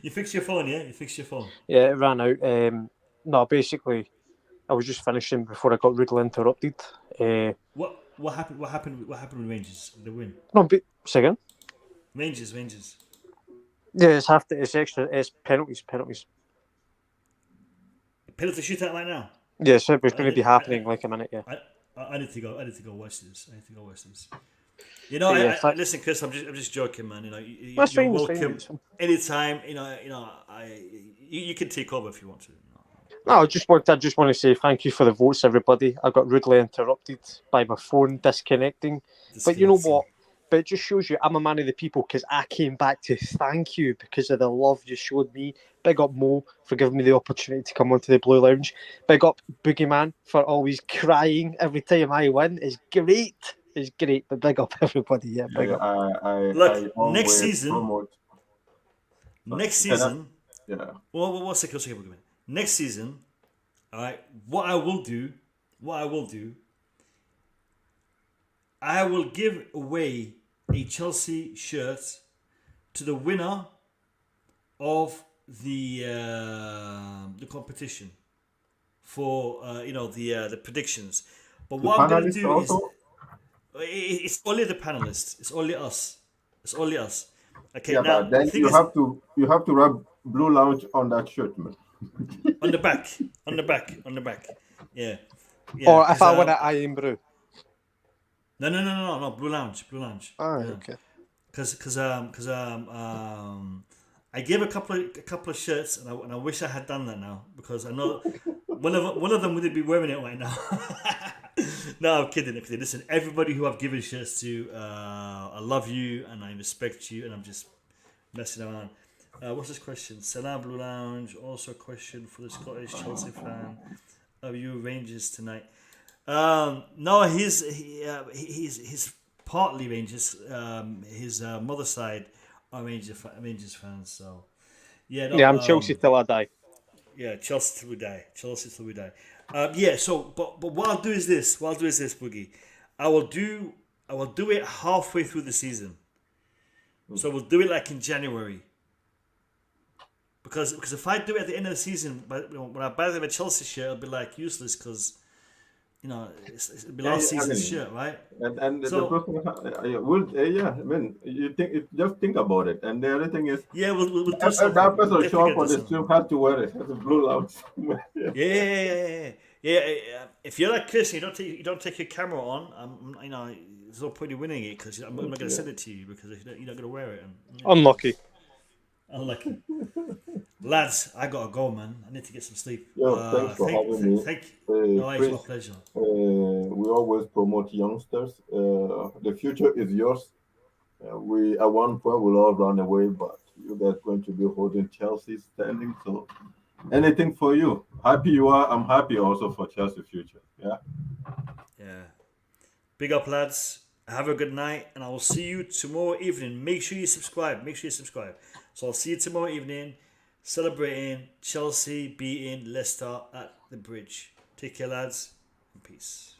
You fixed your phone, yeah? You fixed your phone. Yeah, it ran out. No, basically, I was just finishing before I got rudely interrupted. What happened? What happened with Rangers? The win. No, but second. Rangers. Yeah, it's extra. It's penalties. Penalty shootout right now. Yeah, so it was going to be happening like a minute. Yeah. I need to go watch this. Listen, Chris. I'm just joking, man. You're welcome anytime. You can take over if you want to. No, I just want to say thank you for the votes, everybody. I got rudely interrupted by my phone disconnecting. But you know what? But it just shows you I'm a man of the people because I came back to thank you because of the love you showed me. Big up Mo for giving me the opportunity to come onto the Blue Lounge. Big up Boogeyman for always crying every time I win. It's great. But big up everybody. Yeah, big up. Look, next season. Yeah. Well, what's the Boogeyman? Next season, all right. What I will do, I will give away a Chelsea shirt to the winner of the competition. for the predictions. But The what I'm going to panelists do is also. it's only the panelists. It's only us. It's only us. Okay, Yeah, now but the then thing is, you have to wrap Blue Lounge on that shirt, man. on the back, on the back, on the back. Yeah, yeah. Or if 'Cause, I win it, I am brew. no. Blue Lounge, Blue Lounge. Ah, Blue Lounge. okay. Because I gave a couple of shirts, and I wish I had done that now, because I know one of them wouldn't be wearing it right now. No, I'm kidding. Listen, everybody who I've given shirts to, I love you and I respect you, and I'm just messing around. What's this question? Salam Blue Lounge. Also a question for the Scottish Chelsea fan. Are you Rangers tonight? No, he's partly Rangers. His mother's side are Rangers fans. So yeah, no, Yeah, I'm Chelsea till I die. Yeah, Chelsea till we die. Chelsea till we die. Yeah. So, but what I'll do is this. Boogie. I will do it halfway through the season. So we'll do it like in January. Because if I do it at the end of the season, but when I buy them a Chelsea shirt, it'll be like useless because it'll be last season's shirt, right? And So, the person yeah, I mean, just think about it. And the other thing is, yeah, we'll do if something. that person Definitely show up gonna on do the something. stream has to wear it. Has a Blue Lounge. Yeah. If you're like Chris, and you don't take your camera on. There's no point in winning it because I'm not going to send it to you because you're not going to wear it. Unlucky. Lads, I gotta go, man. I need to get some sleep. Yo, thanks for having me. No, it's my Chris, pleasure. we always promote youngsters. The future is yours. We at one point will all run away, but you guys going to be holding Chelsea standing. So anything for you. Happy you are. I'm happy also for Chelsea future. Yeah. Yeah. Big up, lads. Have a good night, and I will see you tomorrow evening. Make sure you subscribe. So I'll see you tomorrow evening, celebrating Chelsea beating Leicester at the Bridge. Take care, lads, and peace.